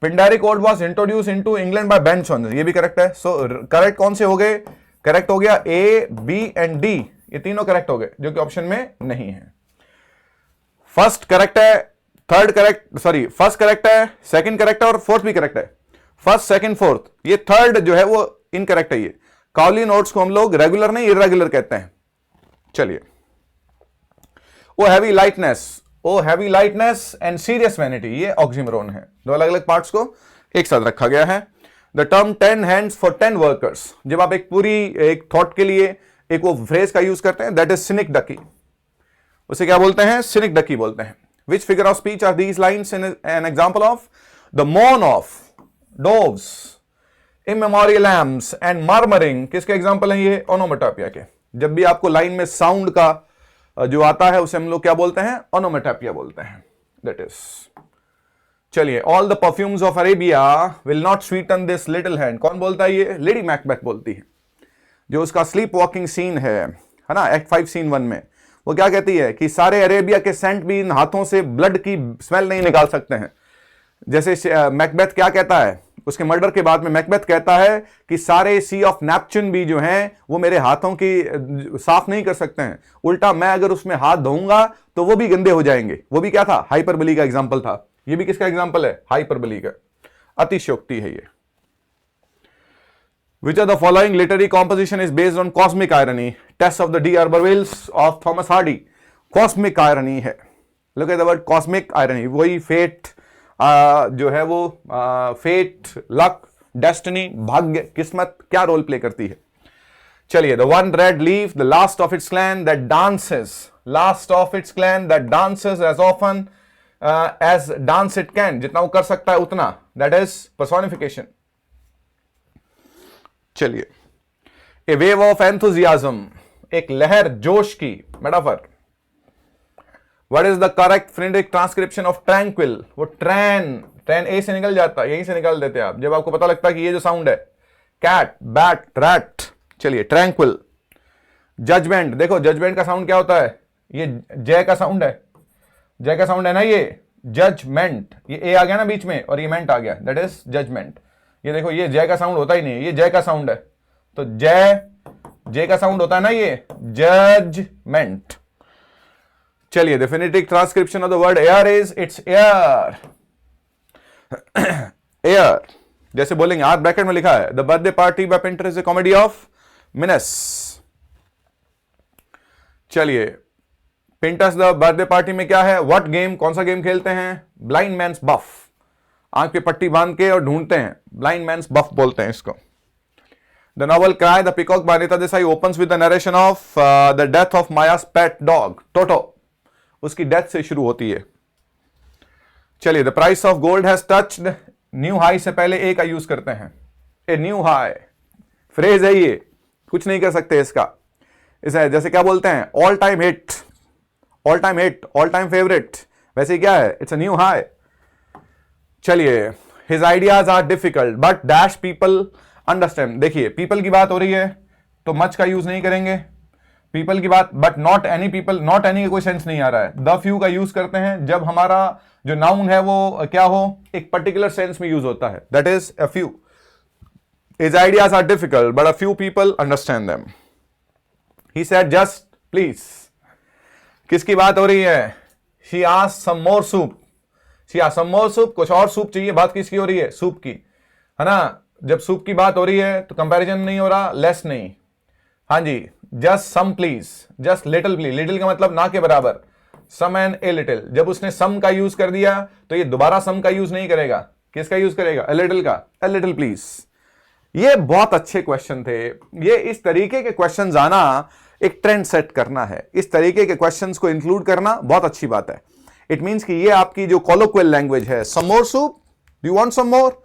Pindaric ode was introduce into England by Benson, ये भी correct है. So correct कौन से हो गए? करेक्ट हो गया ए, बी एंड डी, ये तीनों करेक्ट हो गए, जो कि ऑप्शन में नहीं है. फर्स्ट करेक्ट है, third correct, sorry, first correct है, सेकंड करेक्ट है, और फोर्थ भी करेक्ट है. फर्स्ट, सेकंड, फोर्थ, ये थर्ड जो है वो इनकरेक्ट है। ये काउली नोट्स को हम लोग रेगुलर नहीं इर्रेगुलर कहते हैं। चलिए, O heavy lightness and serious vanity, ये ऑक्सीमोरन है। दो अलग अलग पार्ट्स को एक साथ रखा गया है। The term 10 hands for 10 workers, जब आप एक थॉट के लिए एक वो फ्रेज का यूज करते हैं, दैट इज सिनिक डकी। उसे क्या बोलते हैं? सिनिक डकी बोलते हैं। Which figure of speech are these lines in an example of? The moan of doves, immemorial elms and murmuring, किसके एग्जाम्पल हैं ये? ओनोमेटोपिया के। जब भी आपको लाइन में साउंड का जो आता है उसे हम लोग क्या बोलते हैं? ओनोमेटोपिया बोलते हैं। दैट इज, चलिए, all the perfumes of Arabia will not Sutton this little hand, कौन बोलता है ये? लेडी मैकबेथ बोलती है। जो उसका स्लीप वॉकिंग सीन है ना, एक्ट 5 सीन 1 में, वो क्या कहती है कि सारे अरेबिया के सेंट भी इन हाथों से ब्लड की स्मेल नहीं निकाल सकते हैं। जैसे मैकबेथ क्या कहता है उसके मर्डर के बाद में? मैकबेथ कहता है कि सारे सी ऑफ नेपच्यून भी जो हैं वो मेरे हाथों की साफ नहीं कर सकते हैं, उल्टा मैं अगर उसमें हाथ धोऊंगा तो वो भी गंदे हो जाएंगे। वो भी क्या था? हाइपरबली का एग्जाम्पल था। ये भी किसका एग्जाम्पल है? हाइपरबली का। अतिशयोक्ति है ये। Which of the following literary composition is based on cosmic irony? Test of the D'Urbervilles of Thomas Hardy. Cosmic irony है। Look at the word cosmic irony। वही फेट जो है वो फेट, लक, डेस्टिनी, भाग्य, किस्मत क्या रोल प्ले करती है। चलिए, the one red leaf, the last of its clan that dances as often as dance it can, जितना वो कर सकता है उतना, that is personification। चलिए, ए वेव ऑफ एंथुजियाज्म, एक लहर जोश की, metaphor. What is the correct phonetic transcription of tranquil? वो ट्रैन ए से निकल जाता है, यहीं से निकाल देते हैं आप जब आपको पता लगता है कि ये जो साउंड है, कैट, बैट, रैट। चलिए, ट्रैंक्विल। जजमेंट, देखो जजमेंट का साउंड क्या होता है? ये जय का साउंड है, जय का साउंड है ना ये, जजमेंट। ये ए आ गया ना बीच में और ये मेंट आ गया, दैट इज जजमेंट। ये देखो, ये जय का साउंड होता ही नहीं है, ये जय का साउंड है, तो जय का साउंड होता है ना ये, जजमेंट। चलिए, the phonetic transcription of the word air is, it's air. Air, जैसे बोलेंगे, आर ब्रैकेट में लिखा है, the birthday party by Pinter is a comedy of menace. चलिए, पेंटर्स द बर्थडे पार्टी में क्या है? व्हाट गेम, कौन सा गेम खेलते हैं? ब्लाइंड मैन्स बफ, आंख पे पट्टी बांध के और ढूंढते हैं, ब्लाइंड मैन्स बफ बोलते हैं इसको। The novel cry the peacock by Anita Desai opens with the narration of the death of Maya's pet dog, Toto. उसकी डेथ से शुरू होती है। चलिए, the price of gold has touched new high से पहले ए का यूज करते हैं। ए न्यू हाई फ्रेज है ये, कुछ नहीं कर सकते इसका। इसे जैसे क्या बोलते हैं? All time hit, all time hit, all time favourite, वैसे क्या है? It's a new high. चलिए, his ideas are difficult but dash people understand. देखिए, पीपल की बात हो रही है तो मच का यूज नहीं करेंगे। पीपल की बात, but not any people, not any का कोई सेंस नहीं आ रहा है। द फ्यू का यूज करते हैं जब हमारा जो नाउन है वो क्या हो, एक पर्टिकुलर सेंस में यूज होता है, that is a few. His ideas are difficult but a few people understand them. He said just please, किसकी बात हो रही है? She asked some more soup, she asked some more soup, कुछ और सूप चाहिए। बात किसकी हो रही है? सूप की, है ना। जब सूप की बात हो रही है तो कंपैरिजन नहीं हो रहा, लेस नहीं। हाँ जी, just some please, just little please, little का मतलब ना के बराबर, सम एंड ए लिटिल। जब उसने सम का यूज कर दिया तो ये दोबारा सम का यूज नहीं करेगा, किसका यूज करेगा? अ लिटिल का, अ लिटिल प्लीज। ये बहुत अच्छे क्वेश्चन थे। ये इस तरीके के क्वेश्चंस आना एक ट्रेंड सेट करना है, इस तरीके के क्वेश्चंस को इंक्लूड करना बहुत अच्छी बात है। इट मींस कि ये आपकी जो कॉलोक्वियल लैंग्वेज है, some more soup, do you want some more,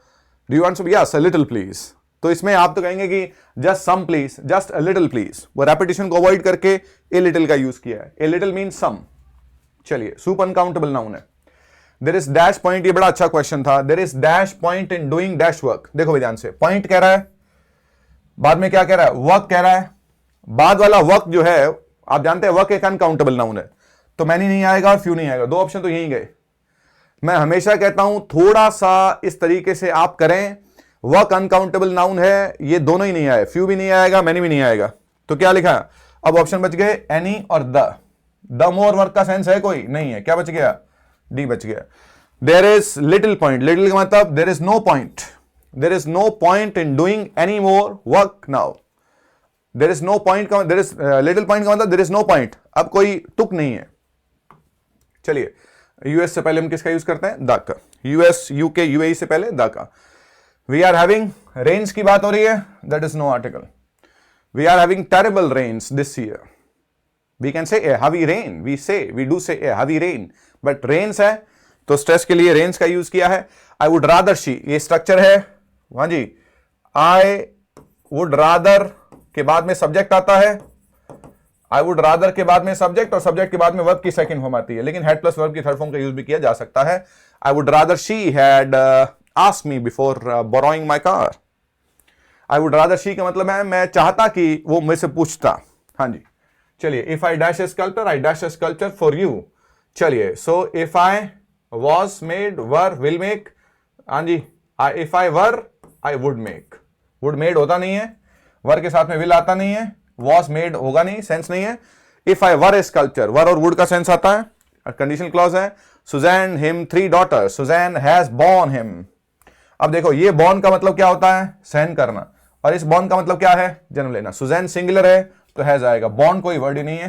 do you want some, yes a little please. तो इसमें आप तो कहेंगे कि just some please, just a little please. वो रेपिटेशन को अवॉइड करके ए लिटिल का यूज किया है। A little means some. चलिए, सूप अनकाउंटेबल नाउन है। देयर इज डैश पॉइंट, ये बड़ा अच्छा क्वेश्चन था। There is dash point in doing dash work. देखो भाई ध्यान से, पॉइंट कह रहा है, बाद में क्या कह रहा है? वर्क कह रहा है। बाद वाला वर्क जो है, आप जानते हैं वर्क एक अनकाउंटेबल नाउन है, तो मैनी नहीं आएगा और फ्यू नहीं आएगा, दो ऑप्शन तो यहीं गए। मैं हमेशा कहता हूं थोड़ा सा इस तरीके से आप करें, वर्क अनकाउंटेबल नाउन है, ये दोनों ही नहीं आए, फ्यू भी नहीं आएगा, मैनी भी नहीं आएगा, तो क्या लिखा? अब ऑप्शन बच गए एनी और द मोर वर्क का सेंस है कोई नहीं है, क्या बच गया? डी बच गया। There is little point, little का मतलब there is no point, there is no point in doing any more work now. There is no point का, देयर इज लिटिल पॉइंट का मतलब देयर इज नो पॉइंट, अब कोई तुक नहीं है। चलिए, यूएस से पहले हम किसका यूज करते हैं? द का। यूएस, यूके, यूएई से पहले द का। वी आर हैविंग रेंज की बात हो रही है, that is no article. We are having terrible rains this year, we can say a heavy rain, we do say a heavy rain, but rains है तो स्ट्रेस के लिए रेन्स का यूज किया है। आई वुड रादर शी, ये structure है, हाँ जी। आई वुड रादर के बाद में सब्जेक्ट आता है, आई वुड रादर के बाद में सब्जेक्ट, और सब्जेक्ट के बाद में वर्ब की सेकंड फॉर्म आती है, लेकिन हेड प्लस वर्ब की थर्ड फॉर्म का यूज भी किया जा सकता है। I would rather she had asked me before borrowing my car. I would rather she का मतलब है मैं चाहता कि वो मुझसे पूछता, हाँ जी। चलिए, if I dash a sculpture, I dash a sculpture for you. चलिए, so if I was made, were, will make, हाँ जी। If I were, I would make. Would made होता नहीं है, वर के साथ में विल आता नहीं है, वॉज मेड होगा नहीं, सेंस नहीं है। If I were A sculpture, वर और वुड का सेंस आता है, कंडीशनल क्लॉज है। Susan him 3 daughters, Susan has born him. अब देखो, ये बॉर्न का मतलब क्या होता है? सहन करना, और इस बॉर्न का मतलब क्या है? जन्म लेना। सुजैन सिंगुलर है तो हैज आएगा, बॉर्न कोई वर्ड ही नहीं है,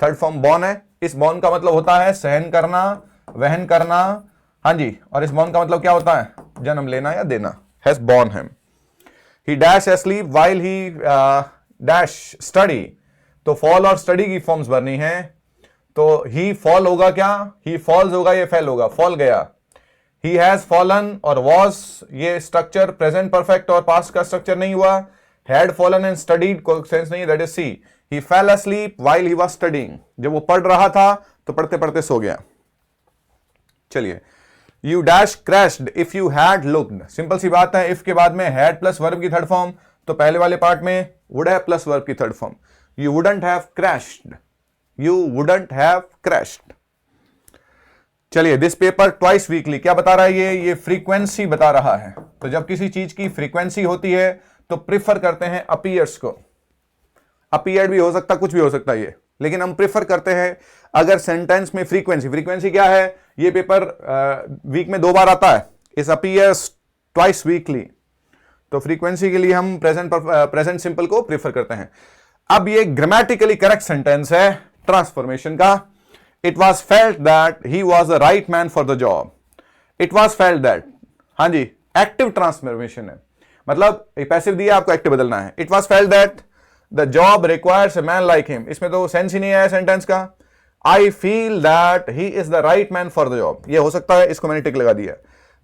थर्ड फॉर्म बॉर्न है। इस बॉर्न का मतलब होता है सहन करना, वहन करना, हाँ जी। और इस बॉर्न का मतलब क्या होता है? जन्म लेना या देना, has born him. He dash asleep while he dash study, तो फॉल और स्टडी की फॉर्म्स भरनी है, तो ही फॉल होगा क्या? ही फॉल्स होगा, ये फेल होगा, फॉल गया। ही हैज फॉलन और वॉज, ये स्ट्रक्चर प्रेजेंट परफेक्ट और पास्ट का स्ट्रक्चर नहीं हुआ। हैड फॉलन एंड स्टडीड को सेंस नहीं है, that is C. He fell asleep while he was studying, जब वो पढ़ रहा था तो पढ़ते पढ़ते सो गया। चलिए, you dash crashed if you had looked, simple सी बात है, इफ के बाद में हैड प्लस वर्ब की थर्ड फॉर्म, तो पहले वाले पार्ट में वुड हैव प्लस वर्ब की third form. You wouldn't have crashed, you wouldn't have crashed. चलिए, दिस पेपर ट्वाइस वीकली, क्या बता रहा है? ये फ्रीक्वेंसी बता रहा है। तो जब किसी चीज की फ्रीक्वेंसी होती है तो प्रिफर करते हैं अपीयर्स को। अपीयर्ड भी हो सकता, कुछ भी हो सकता है ये, लेकिन हम प्रिफर करते हैं अगर सेंटेंस में फ्रीक्वेंसी, फ्रीक्वेंसी क्या है? ये पेपर वीक में 2 बार आता है, इस अपीयर्स ट्वाइस वीकली, तो फ्रीक्वेंसी के लिए हम प्रेजेंट सिंपल को प्रिफर करते हैं। अब ये ग्रामेटिकली करेक्ट सेंटेंस है ट्रांसफॉर्मेशन का। It was felt that he was the right man for the job. It was felt that, हाँ जी, एक्टिव ट्रांसफॉर्मेशन है, मतलब पैसिव दिया, आपको एक्टिव बदलना है। It was felt that the job requires a man like him, इसमें तो sense ही नहीं आया सेंटेंस का। I feel that he is the right man for the job, ये हो सकता है, इसको मैंने टिक लगा दिया।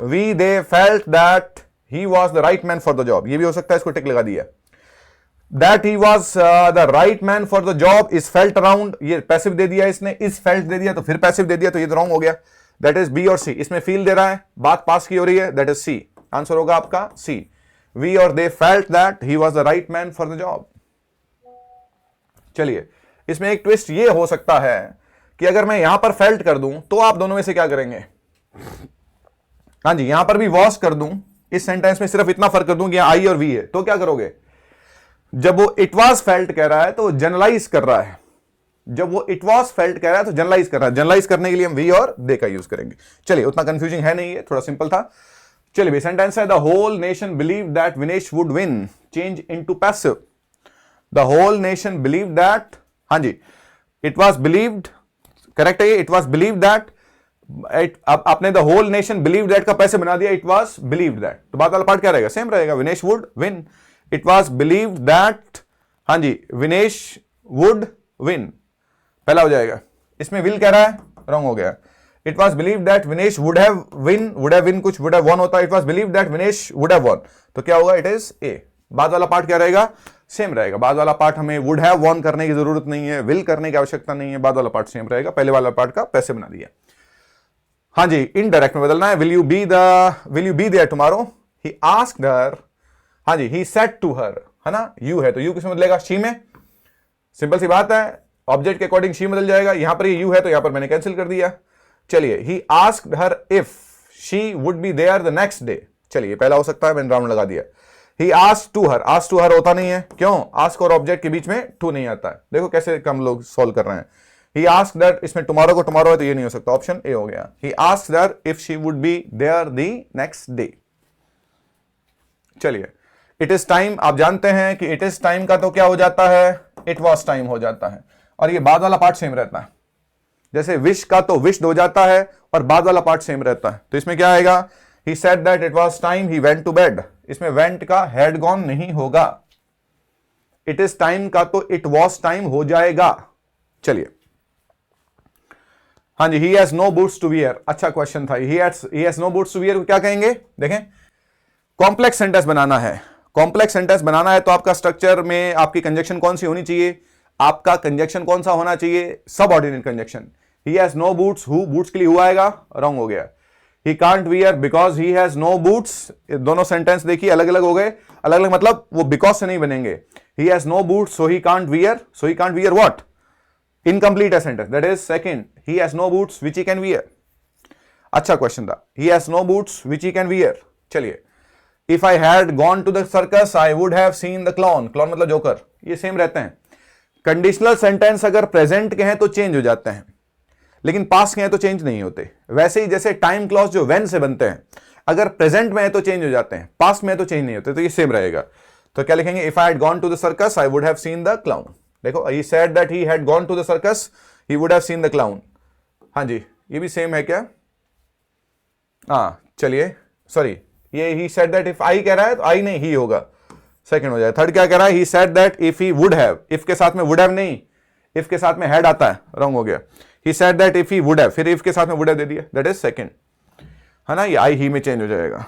We they felt that he was the right man for the job, ये भी हो सकता है, इसको टिक लगा दिया। That he was the right man for the job is felt around, ये पैसिव दे दिया इसने, इज फेल्ट दे दिया तो फिर पैसिव दे दिया, तो ये तो रॉन्ग हो गया। दैट इज बी और सी, इसमें फील दे रहा है, बात पास की हो रही है, दैट इज सी, आंसर होगा आपका सी। वी और दे felt that he was the right man for the job. चलिए, इसमें एक ट्विस्ट ये हो सकता है कि अगर मैं यहां पर फेल्ट कर दूं तो आप दोनों में से क्या करेंगे? हाँ जी, यहां पर भी वॉस कर दूं, इस सेंटेंस में सिर्फ इतना फर्क कर दूं कि आई और वी है, तो क्या करोगे? जब वो इट वॉज फेल्ट कह रहा है तो जनरलाइज कर रहा है, जब वो इट वॉज फेल्ट कह रहा है तो जनरलाइज कर रहा है, जनरलाइज करने के लिए हम वी और दे का यूज करेंगे। चलिए, उतना कंफ्यूजिंग है नहीं, है थोड़ा सिंपल था। चलिए, सेंटेंस है the whole nation believe that Vinesh would win, change into passive. The whole nation believe that, हाँ जी, इट वॉज बिलीव्ड, करेक्ट है ये, इट वॉज बिलीव दैट। अब आपने the whole nation believe that का पैसे बना दिया, इट वॉज बिलीव दैट, तो बाद वाला पार्ट क्या रहेगा? सेम रहेगा, Vinesh would win. It was believe that, हाँ जी, विनेश वुड विन, पहला हो जाएगा। इसमें विल कह रहा है, रॉन्ग हो गया। It was believe that Vinesh would have win कुछ वुड हैव वॉन होता है, it was believe that Vinesh would have von, तो क्या होगा? It is a. बाद वाला पार्ट क्या रहेगा? सेम रहेगा। बाद वाला पार्ट हमें वुड हैव वॉन करने की जरूरत नहीं है, विल करने की आवश्यकता नहीं है, बाद वाला पार्ट सेम रहेगा, पहले वाला पार्ट का पैसे बना दिया। हाँ जी, इनडायरेक्ट में बदलना है। Will you be there tomorrow, he asked her, हाँ जी, ही सेड टू हर, है ना, यू है तो यू किसमें बदलेगा? शी में, सिंपल सी बात है, ऑब्जेक्ट के अकॉर्डिंग शी बदल जाएगा। यहां पर ये यू है तो यहां पर मैंने कैंसिल कर दिया। चलिए, he asked her if she would be there the next day, चलिए पहला हो सकता है, मैंने राउंड लगा दिया। He asked to her, asked to her होता नहीं है, क्यों? आस्क और ऑब्जेक्ट के बीच में टू नहीं आता है। देखो कैसे कम लोग सॉल्व कर रहे हैं। ही आस्क्ड दैट, इसमें टुमारो को टुमारो है तो ये नहीं हो सकता, ऑप्शन ए हो गया। He asked that if she would be there the next day. चलिए, इट इज टाइम, आप जानते हैं कि इट इज टाइम का तो क्या हो जाता है, इट वॉज टाइम हो जाता है, और ये बाद वाला पार्ट सेम रहता है। जैसे विश का तो विश्ड हो जाता है और बाद वाला पार्ट सेम रहता है। तो इसमें क्या आएगा, he said that it was time he went to bed. इसमें वेंट का हैड गॉन नहीं होगा। इट इज टाइम का तो इट वॉज टाइम हो जाएगा। चलिए, हाँ जी, he has no boots to wear, अच्छा क्वेश्चन था। He has no boots to wear क्या कहेंगे, देखें, कॉम्प्लेक्स सेंटेंस बनाना है। कॉम्प्लेक्स सेंटेंस बनाना है तो आपका स्ट्रक्चर में आपकी कंजक्शन कौन सी होनी चाहिए, आपका कंजक्शन कौन सा होना चाहिए, subordinate conjunction. He has no boots, हु, बूट्स के लिए हुआ आएगा, रॉन्ग हो गया। He can't wear because he has no boots, दोनों सेंटेंस देखिए अलग अलग हो गए, अलग अलग मतलब वो बिकॉज से नहीं बनेंगे। He has no boots so he can't wear, so he can't wear what, incomplete है sentence, that is second, he has no boots which he can wear. अच्छा क्वेश्चन था, he has no boots which he can wear. चलिए, if I had gone to the circus I would have seen the clown, clown मतलब joker, ये same रहते हैं। Conditional sentence अगर present के हैं तो चेंज हो जाते हैं, लेकिन पास्ट के हैं तो चेंज नहीं होते। वैसे ही जैसे टाइम क्लॉज जो व्हेन से बनते हैं, अगर प्रेजेंट में है तो चेंज हो जाते हैं, पास्ट में है तो चेंज नहीं होते, तो ये सेम रहेगा। तो क्या लिखेंगे, if I had gone to the circus I would have seen the clown. देखो, he said that he had gone to the circus he would have seen the clown. हाँ जी, ये भी सेम है क्या, हाँ चलिए, सॉरी, ये ही सेड दैट इफ आई कह रहा है तो आई नहीं ही होगा, सेकंड हो जाए। थर्ड क्या कह रहा है, ही said that if he would have, if के साथ में वुड हैव नहीं, इफ के साथ में हैड आता है, रॉन्ग हो गया। ही said that if he would have, फिर इफ के साथ में वुड हैव दे दिया, दैट इज सेकंड, है ना, ये आई ही में चेंज हो जाएगा।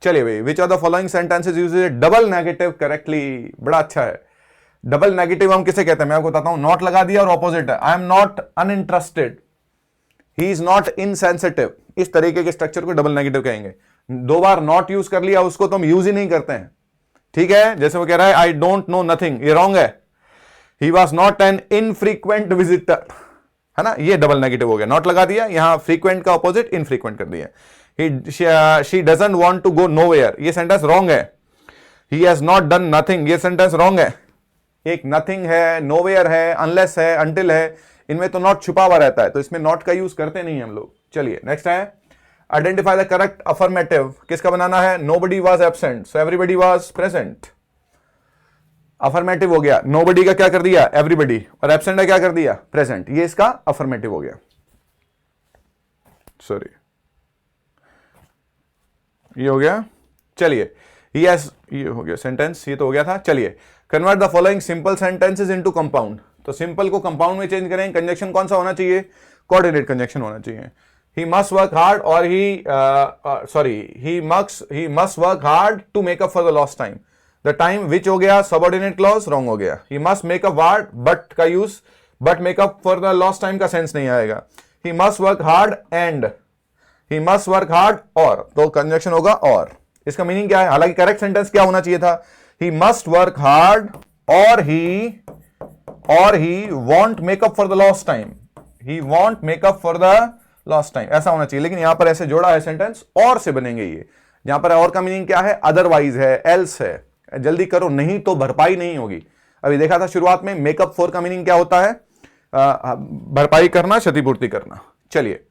चलिए भाई, which are the following sentences uses double negative correctly, बड़ा अच्छा है। डबल नेगेटिव हम किसे कहते हैं, मैं आपको बताता हूं, नॉट लगा दिया और ऑपोजिट है, I am not uninterested, he is not insensitive, इस तरीके के स्ट्रक्चर को डबल नेगेटिव कहेंगे। दो बार नॉट यूज कर लिया उसको तो हम यूज ही नहीं करते हैं, ठीक है। जैसे वो कह रहा है आई डोंट नो नथिंग, ये रॉन्ग है। He was not an infrequent visitor, है ना, ये डबल नेगेटिव हो गया, नॉट लगा दिया, यहां फ्रीक्वेंट का ऑपोजिट इनफ्रीक्वेंट कर दिया। She doesn't want to go nowhere, ये सेंटेंस रॉन्ग है। He has not done nothing, ये सेंटेंस रॉन्ग है। एक नथिंग है, नोवेयर है, अनलेस है, अंटिल है, इनमें तो नॉट छुपा हुआ रहता है, तो इसमें नॉट का यूज करते नहीं हम लोग। चलिए नेक्स्ट है, आइडेंटिफाई द करेक्ट अफर्मेटिव, किसका बनाना है, nobody was absent so everybody was present. Affirmative हो गया, नोबडी का क्या कर दिया, एवरीबडी, और एब्सेंट का क्या कर दिया, प्रेजेंट, ये इसका अफर्मेटिव हो गया। सॉरी, ये हो गया। चलिए, यस, ये हो गया सेंटेंस, ये तो हो गया था। चलिए, convert the following simple sentences into compound, तो सिंपल को कंपाउंड में चेंज करें। कंजक्शन कौन सा होना चाहिए, कोऑर्डिनेट कंजक्शन होना चाहिए। he must work hard or he must work hard to make up for the lost time, the time which हो गया subordinate clause, wrong हो गया। he must make up hard, but का use, but make up for the lost time का sense नहीं आएगा। he must work hard and he must work hard और, तो कंजक्शन होगा और। इसका मीनिंग क्या है, हालांकि करेक्ट सेंटेंस क्या होना चाहिए था, he must work hard or he won't make up for the lost time, he won't make up for the lost time, ऐसा होना चाहिए। लेकिन यहां पर ऐसे जोड़ा है सेंटेंस, और से बनेंगे ये। यहां पर और का मीनिंग क्या है, अदरवाइज है, एल्स है, जल्दी करो नहीं तो भरपाई नहीं होगी। अभी देखा था शुरुआत में, मेकअप फॉर का मीनिंग क्या होता है, भरपाई करना, क्षतिपूर्ति करना। चलिए,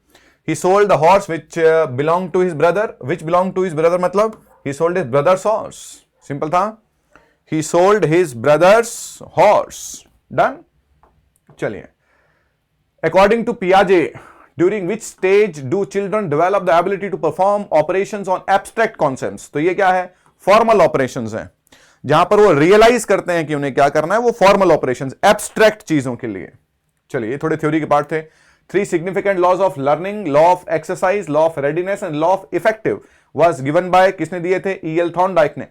he sold the horse which belong to his brother, which belong to his brother मतलब he sold his brother's horse, simple था, he sold his brother's horse, done. चलिए, अकॉर्डिंग टू पियाजे, during which stage do children develop the ability to perform operations on abstract concepts, तो ये क्या है, formal operations हैं, जहां पर वो रियलाइज करते हैं कि उन्हें क्या करना है, वो फॉर्मल ऑपरेशंस, एब्स्ट्रैक्ट चीजों के लिए। चलिए, ये थोड़े थ्योरी के पार्ट थे। 3 significant laws of learning, law of exercise, law of readiness and law of effective was given by, किसने दिए थे, E.L. थॉर्नडाइक ने,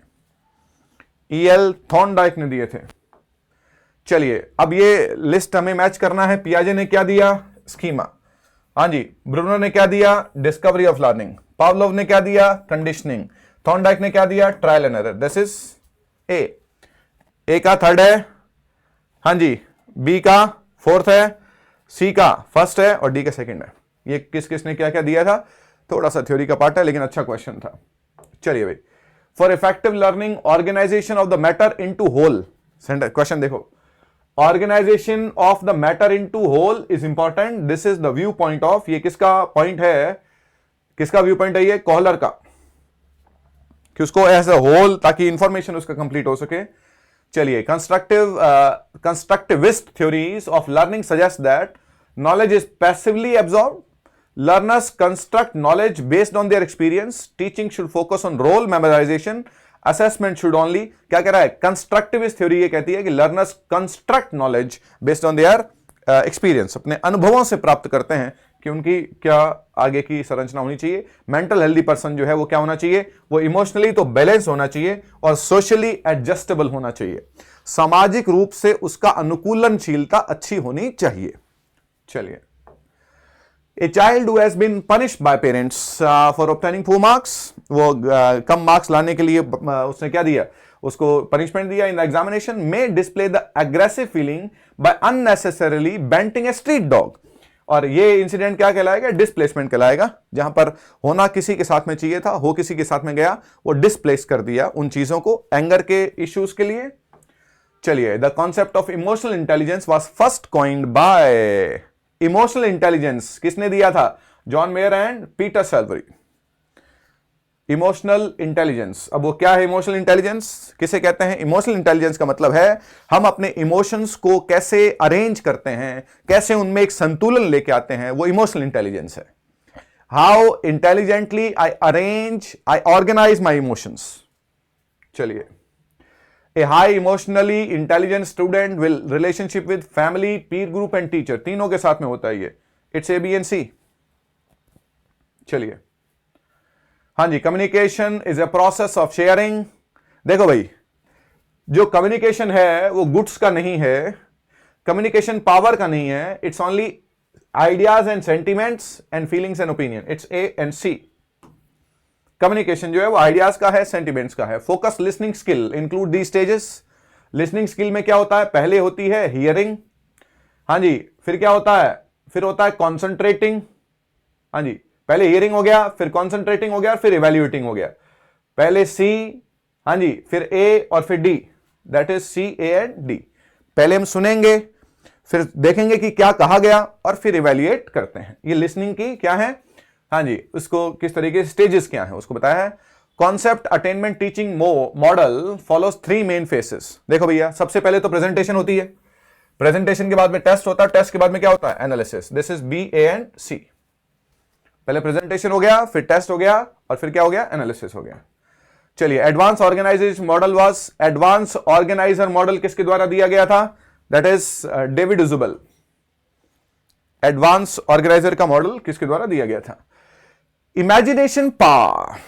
E.L. थॉर्नडाइक ने दिए थे। चलिए, अब ये लिस्ट हमें मैच करना है। पियाजे ने क्या दिया, स्कीमा, हाँ जी, ब्रूनर ने क्या दिया, डिस्कवरी ऑफ लर्निंग, पावलोव ने क्या दिया, कंडीशनिंग, थॉर्नडाइक ने क्या दिया, trial and error. This is a का थर्ड है, हाँ जी, बी का फोर्थ है, सी का फर्स्ट है और डी का सेकंड है। ये किस किसने क्या क्या दिया था, थोड़ा सा थ्योरी का पार्ट है लेकिन अच्छा क्वेश्चन था। चलिए भाई, for effective learning organisation of the matter into whole, question देखो, organisation of the matter into whole is important, this is the view point of, ये किसका पॉइंट है, किसका व्यू पॉइंट है, ये कोहलर का। कि उसको एज अ होल, ताकि इंफॉर्मेशन उसका कंप्लीट हो सके। चलिए, constructivist theories of learning suggest that knowledge is passively absorb, learners construct knowledge based on their experience, teaching should focus on roll memorisation, assessment should only, क्या कह रहा है, constructivist theory ये कहती है कि learners construct knowledge based on their experience, अपने अनुभवों से प्राप्त करते हैं कि उनकी क्या आगे की संरचना होनी चाहिए। मेंटल हेल्दी पर्सन जो है वो क्या होना चाहिए, वो इमोशनली तो बैलेंस होना चाहिए और सोशली एडजस्टेबल होना चाहिए, सामाजिक रूप से उसका अनुकूलनशीलता अच्छी होनी चाहिए। चलिए, a child who has been punished by parents for obtaining poor marks, वो कम मार्क्स लाने के लिए उसने क्या दिया, उसको पनिशमेंट दिया in the examination, may display the aggressive feeling by unnecessarily beating a street dog. और ये इंसिडेंट क्या कहलाएगा, डिस्प्लेसमेंट कहलाएगा, जहां पर होना किसी के साथ में चाहिए था, हो किसी के साथ में गया, वो डिस्प्लेस कर दिया उन चीजों को एंगर के इश्यूज के लिए। चलिए, the concept of emotional intelligence was first coined by, emotional intelligence किसने दिया था, John Mayer and Peter Salovey. Emotional intelligence, अब वो क्या है इमोशनल इंटेलिजेंस, किसे कहते हैं, इमोशनल इंटेलिजेंस का मतलब है हम अपने इमोशंस को कैसे अरेंज करते हैं, कैसे उनमें एक संतुलन लेके आते हैं, वो इमोशनल इंटेलिजेंस है। How intelligently I arrange, I organise my emotions. चलिए, a high emotionally intelligent student will relationship with family, peer group and teacher, तीनों के साथ में होता है ये, it's A B and C. चलिए, हाँ जी, communication is a process of sharing. देखो भाई, जो कम्युनिकेशन है वो गुड्स का नहीं है, कम्युनिकेशन पावर का नहीं है, it's only ideas and sentiments and feelings and opinion, it's A and C. Communication जो है वो आइडियाज का है, सेंटिमेंट्स का है। Focus listening skill include the stages. Listening skill में क्या होता है, पहले होती है हियरिंग, हाँ जी, फिर क्या होता है, फिर होता है कॉन्सेंट्रेटिंग, हाँ जी, पहले हियरिंग हो गया, फिर कॉन्सेंट्रेटिंग हो गया, फिर इवैल्यूएटिंग हो गया, पहले सी, हाँ जी, फिर ए और फिर D, that is C, A and D. पहले हम सुनेंगे, फिर देखेंगे कि क्या कहा गया और फिर इवैल्यूएट करते हैं। ये लिसनिंग की क्या है, हाँ जी, उसको किस तरीके से स्टेजेस क्या है उसको बताया है। Concept attainment teaching model follows 3 main faces. देखो भैया, सबसे पहले तो प्रेजेंटेशन होती है, प्रेजेंटेशन के बाद में टेस्ट होता है, टेस्ट के बाद में क्या होता है, analysis. This is B, A and C. पहले प्रेजेंटेशन हो गया, फिर टेस्ट हो गया और फिर क्या हो गया, एनालिसिस हो गया। चलिए, advance organisation model was, advance organiser model किसके द्वारा दिया गया था, that is David Ausubel. Advance organiser का मॉडल किसके द्वारा दिया गया था। Imagination power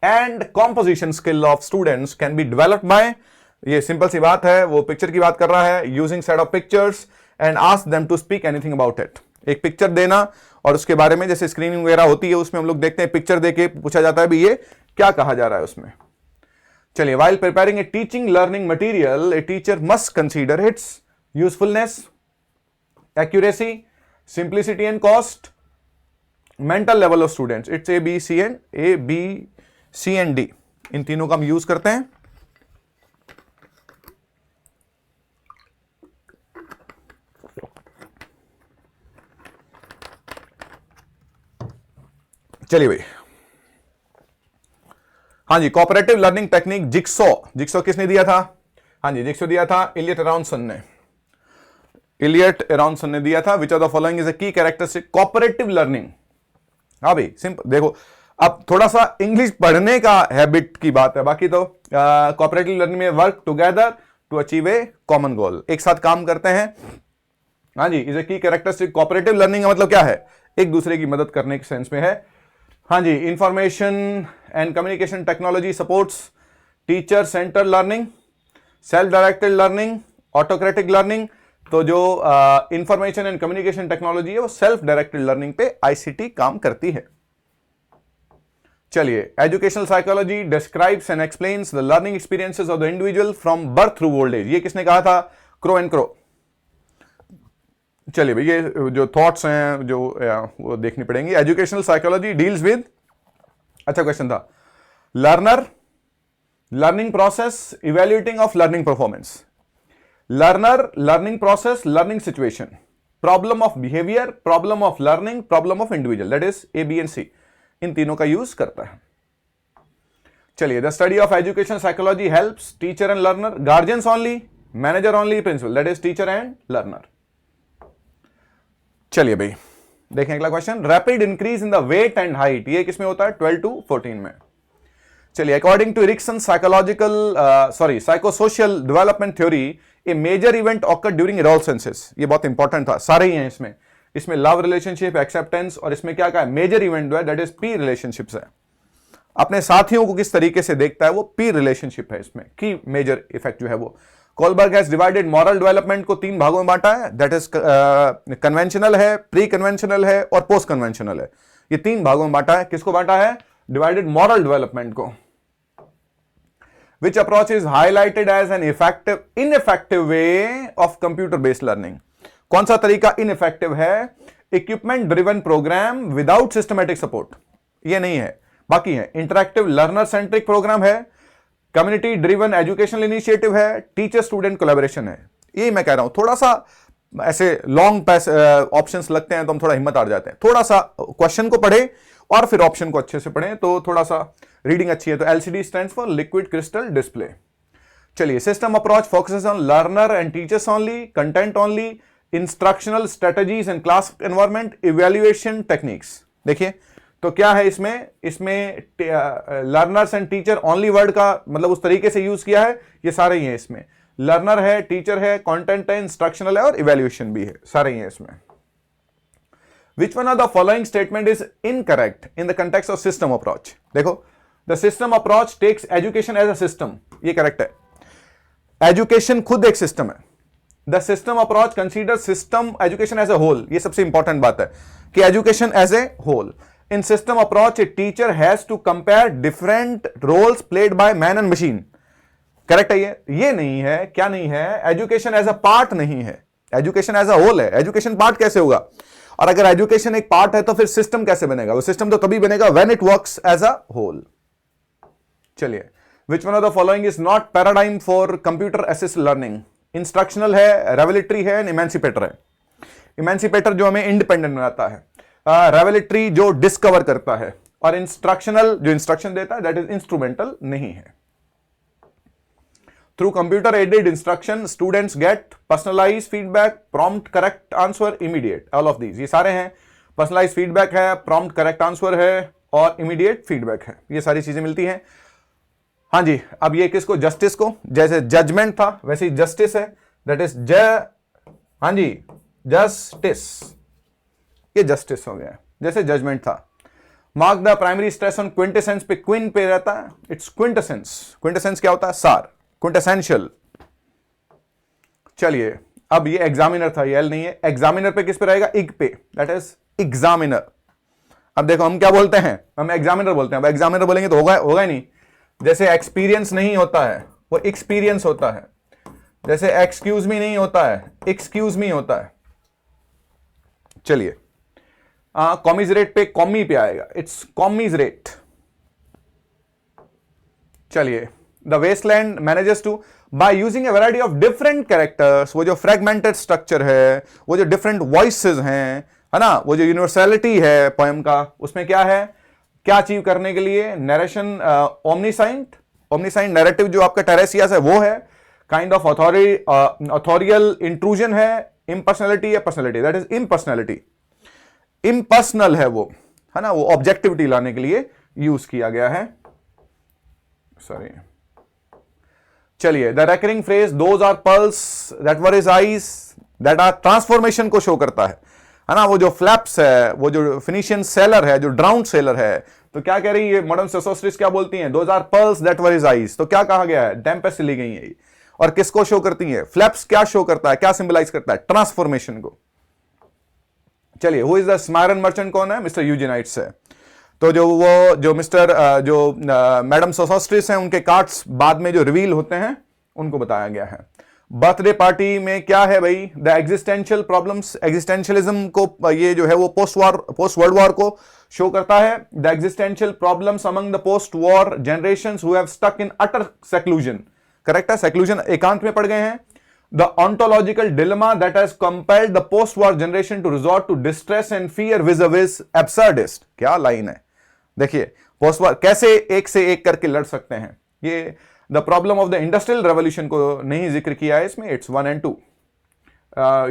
and composition skill of students can be developed by, ये सिंपल सी बात है, वो पिक्चर की बात कर रहा है, using set of pictures and ask them to speak anything about it. एक पिक्चर देना और उसके बारे में, जैसे स्क्रीनिंग वगैरह होती है उसमें हम लोग देखते हैं, पिक्चर देके पूछा जाता है भी ये क्या कहा जा रहा है उसमें। चलिए, while preparing a teaching learning material, a teacher must consider its usefulness, accuracy, simplicity and cost, mental level of students. It's A, B, C and D. इन तीनों का हम यूज करते हैं। चलिए भाई, हाँ जी, cooperative learning technique jigsaw, jigsaw किसने दिया था, हाँ जी, जिक्सो दिया था इलियट एराउंडसन ने, इलियट एराउंडसन ने दिया था। Which of the following is a की कैरेक्टरिस्टिक कोऑपरेटिव लर्निंग। हाँ भाई, सिंपल देखो, अब थोड़ा सा इंग्लिश पढ़ने का हैबिट की बात है, बाकी तो कोऑपरेटिव लर्निंग में work together to achieve a common goal, एक साथ काम करते हैं। हाँ जी, इज अ की कैरेक्टरिस्टिक कोऑपरेटिव लर्निंग का मतलब क्या है, एक दूसरे की मदद करने के सेंस में है। हाँ जी, information and communication technology supports teacher centre learning, self directed learning, autocratic learning. तो जो इंफॉर्मेशन एंड कम्युनिकेशन टेक्नोलॉजी है वो सेल्फ डायरेक्टेड लर्निंग पे आईसीटी काम करती है। चलिए, educational psychology describes and explains the learning experiences of the individual from birth through old age. ये किसने कहा था, क्रो एंड क्रो। चलिए भाई, ये जो थॉट्स हैं जो वो देखनी पड़ेंगी। एजुकेशनल साइकोलॉजी डील्स विद, अच्छा क्वेश्चन था, learner, learning process, evaluating of learning performance. Learner, learning process, learning situation, problem of behaviour, problem of learning, problem of individual, that is A, B and C. इन तीनों का use करता है। चलिए, the study of education psychology helps teacher and learner, guardians only, manager only, principal, that is teacher and learner. चलिए भाई देखें अगला question, rapid increase in the weight and height, ये किसमें होता है? 12 to 14 में। चलिए, according to Erikson psychosocial development theory, a major event occur during adolescence, ये बहुत इंपॉर्टेंट था, सारे ही हैं इसमें लव रिलेशनशिप, एक्सेप्टेंस, और इसमें क्या कहा है? मेजर इवेंट जो है दैट इज पी रिलेशनशिप्स है। अपने साथियों को किस तरीके से देखता है वो पी रिलेशनशिप है, इसमें की मेजर इफेक्ट जो है वो। Kohlberg has divided moral development को 3 भागों में बांटा है, दैट इज कन्वेंशनल है, प्री कन्वेंशनल है और पोस्ट कन्वेंशनल है। ये 3 भागों में बांटा है। किसको बांटा है? डिवाइडेड मॉरल डेवलपमेंट को। Which approach is highlighted as an ineffective way of computer based learning? कौन सा तरीका ineffective है? Equipment driven program without systematic support, ये नहीं है। बाकी है interactive learner centric program है, community driven educational initiative है, teacher student collaboration है। ये मैं कह रहा हूं, थोड़ा सा ऐसे लॉन्ग ऑप्शंस लगते हैं तो हम थोड़ा हिम्मत हार जाते हैं। थोड़ा सा क्वेश्चन को पढ़े और फिर ऑप्शन को अच्छे से पढ़ें तो थोड़ा सा रीडिंग अच्छी है। तो LCD stands for liquid crystal display. चलिए, system approach focuses on learner and teachers only, content only, instructional strategies and class environment, evaluation techniques. देखिए तो क्या है इसमें learners and teacher only word का मतलब उस तरीके से यूज किया है, ये सारे ही हैं इसमें। लर्नर है, टीचर है, कंटेंट है, इंस्ट्रक्शनल है और इवैल्यूएशन भी है, सारे ही हैं इसमें। Which one of the following statement is incorrect in the context of system approach? देखो, the system approach takes education as a system, ये correct है। Education खुद एक system है। The system approach considers system education as a whole, ये सबसे important बात है कि education as a whole. In system approach, a teacher has to compare different roles played by man and machine. Correct है ये नहीं है, क्या नहीं है? Education as a part नहीं है, education as a whole है। Education part कैसे होगा? और अगर एजुकेशन एक पार्ट है तो फिर सिस्टम कैसे बनेगा? वो सिस्टम तो तभी बनेगा when it works as a whole. चलिए, which one of the following is not paradigm for computer assist learning? Instructional है, रेवलेटरी है, इमेंसिपेटर है। इमेंसिपेटर जो हमें इंडिपेंडेंट बनाता है, रेवलेटरी जो डिस्कवर करता है, और इंस्ट्रक्शनल जो इंस्ट्रक्शन देता है दैट इज इंस्ट्रूमेंटल नहीं है। Through computer aided instruction, students get personalized feedback, prompt correct answer, immediate, all of these, ये सारे हैं। personalized feedback है, prompt correct answer है और immediate feedback है, ये सारी चीजें मिलती हैं। हाँ जी, अब ये किसको? जस्टिस को। जैसे जजमेंट था वैसे ही जस्टिस है, दैट इज हाँ जी जस्टिस, ये जस्टिस हो गया जैसे जजमेंट था। Mark the primary stress on quintessence पे, क्विन पे रहता है, इट्स क्विंटेसेंस। क्विंटेसेंस क्या होता है? सार, क्विंटेसेंशियल। चलिए, अब ये एग्जामिनर था, ये एल नहीं है। एग्जामिनर पे किस पे रहेगा? इग पे, दैट इज एग्जामिनर। अब देखो हम क्या बोलते हैं? हम एग्जामिनर बोलते हैं। अब एग्जामिनर बोलेंगे तो होगा ही नहीं। जैसे एक्सपीरियंस नहीं होता है वो एक्सपीरियंस होता है। जैसे एक्सक्यूज मी नहीं होता है, एक्सक्यूज मी होता है। चलिए, कॉमिजरेट पे कॉमी पे आएगा, इट्स कॉमिजरेट। चलिए, The wasteland manages to by using a variety of different characters, वो जो fragmented structure है, वो जो different voices हैं, है ना, वो जो universality है पोएम का, उसमें क्या है? क्या अचीव करने के लिए? नरेशन ओमनीसाइंट नैरेटिव जो आपका टेरेसियास है वो है, काइंड ऑफ ऑथोरियल इंट्रूजन है, इम्पर्सनैलिटी या personality, that is impersonality. Impersonal है वो, है ना, वो ऑब्जेक्टिविटी लाने के लिए यूज किया गया है। सॉरी, चलिए, the recurring phrase those are pearls that were his eyes, that are transformation को शो करता है ना। वो जो फ्लैप्स है, वो जो फिनिशियन सेलर है, जो ड्राउंड सेलर है, तो क्या कह रही है मॉडर्न सोसोस्ट्रिस? क्या बोलती हैं? Those are pearls that were his eyes. तो क्या कहा गया है? टेम्पेस्ट से ली गई है। और किसको शो करती है? फ्लैप्स क्या शो करता है, क्या सिंबलाइज करता है? ट्रांसफॉर्मेशन को। चलिए, हु इज द स्मायरन मर्चेंट? कौन है? मिस्टर यूजेनाइट्स है। तो जो मैडम सोसोस्ट्रिस हैं, उनके कार्ड्स बाद में जो रिवील होते हैं उनको बताया गया है। बर्थडे पार्टी में क्या है भाई? द एग्जिस्टेंशियल प्रॉब्लम्स, एग्जिस्टेंशियलिज्म को ये जो है वो पोस्ट वर्ल्ड वॉर को शो करता है। The existential problems among the post war generations who have stuck in utter seclusion. Correct है, सेक्लूजन, एकांत में पड़ गए हैं। The ontological dilemma that has compelled the post war generation to resort to distress and fear vis-à-vis absurdist. क्या line है, देखिए, post वार कैसे एक से एक करके लड़ सकते हैं। ये the problem of the industrial revolution को नहीं जिक्र किया है इसमें, इट्स 1 and 2।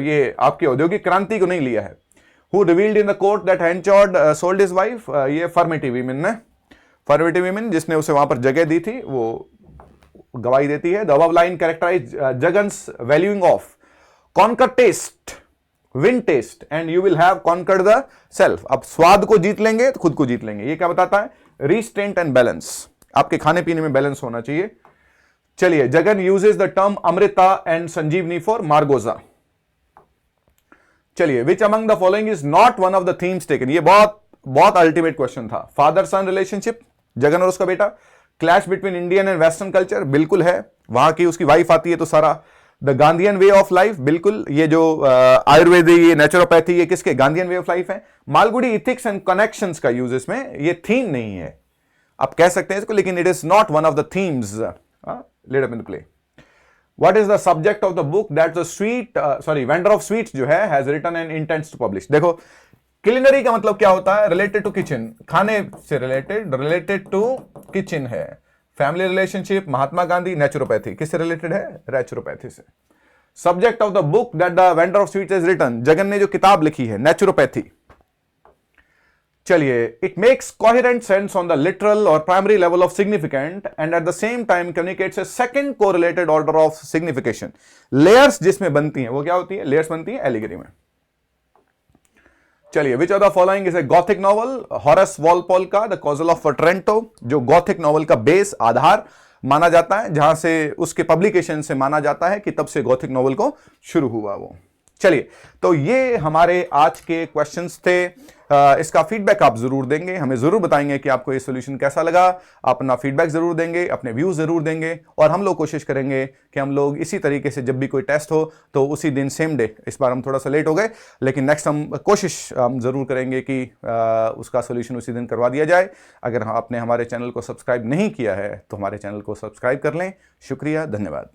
ये आपकी औद्योगिक क्रांति को नहीं लिया है। Who revealed in the court that Henchard sold his wife, ये फर्मेटिव वीमेन ने, फर्मेटिव वीमेन जिसने उसे वहां पर जगह दी थी, वो गवाही देती है। The above line characterise Jagan's valuing of conquer taste, win taste and you will have conquered the self. अब स्वाद को जीत लेंगे तो खुद को जीत लेंगे। ये क्या बताता है? रिस्ट्रेंट एंड बैलेंस, आपके खाने पीने में बैलेंस होना चाहिए। चलिए, Jagan uses the term Amrita and Sanjeevani for margosa. चलिए, which among the following is not one of the themes taken. ये बहुत बहुत अल्टीमेट क्वेश्चन था। फादर सन रिलेशनशिप, जगन और उसका बेटा। Clash between Indian and western culture, बिल्कुल है, वहां की उसकी वाइफ आती है तो सारा। The Gandhian way of life, बिल्कुल, ये जो आयुर्वेद, ये नेचुरोपैथी, ये किसके? गांधीयन वे ऑफ लाइफ है। मालगुडी इथिक्स एंड कनेक्शंस का यूज इसमें, ये थीम नहीं है, आप कह सकते हैं इसको, लेकिन it is not one of the themes let up in the play. What is the subject of the book that the vendor of sweets जो है has written and intends to publish? देखो, culinary का मतलब क्या होता है? related to kitchen, खाने से related to kitchen है। family relationship, Mahatma Gandhi, naturopathy, किससे related है? naturopathy से। subject of the book that the vendor of sweets has written, Jagan ने जो किताब लिखी है, naturopathy। चलिए, it makes coherent sense on the literal or primary level of significant and at the same time communicates a second correlated order of signification। layers जिसमें बनती हैं वो क्या होती है? layers बनती हैं एलिगरी में। चलिए, which of the following is a gothic novel? Horace Walpole का द कॉजल ऑफ ट्रेंटो, जो गॉथिक नॉवल का बेस, आधार माना जाता है, जहां से उसके पब्लिकेशन से माना जाता है कि तब से गॉथिक नॉवल को शुरू हुआ वो। चलिए, तो ये हमारे आज के क्वेश्चंस थे। इसका फीडबैक आप जरूर देंगे, हमें जरूर बताएंगे कि आपको ये सॉल्यूशन कैसा लगा। अपना फीडबैक जरूर देंगे, अपने व्यूज जरूर देंगे, और हम लोग कोशिश करेंगे कि हम लोग इसी तरीके से जब भी कोई टेस्ट हो तो उसी दिन सेम डे, इस बार हम थोड़ा सा लेट हो गए, लेकिन नेक्स्ट हम कोशिश हम जरूर करेंगे कि उसका सॉल्यूशन उसी दिन करवा दिया जाए। अगर आपने हमारे चैनल को सब्सक्राइब नहीं किया है तो हमारे चैनल को सब्सक्राइब कर लें। शुक्रिया, धन्यवाद।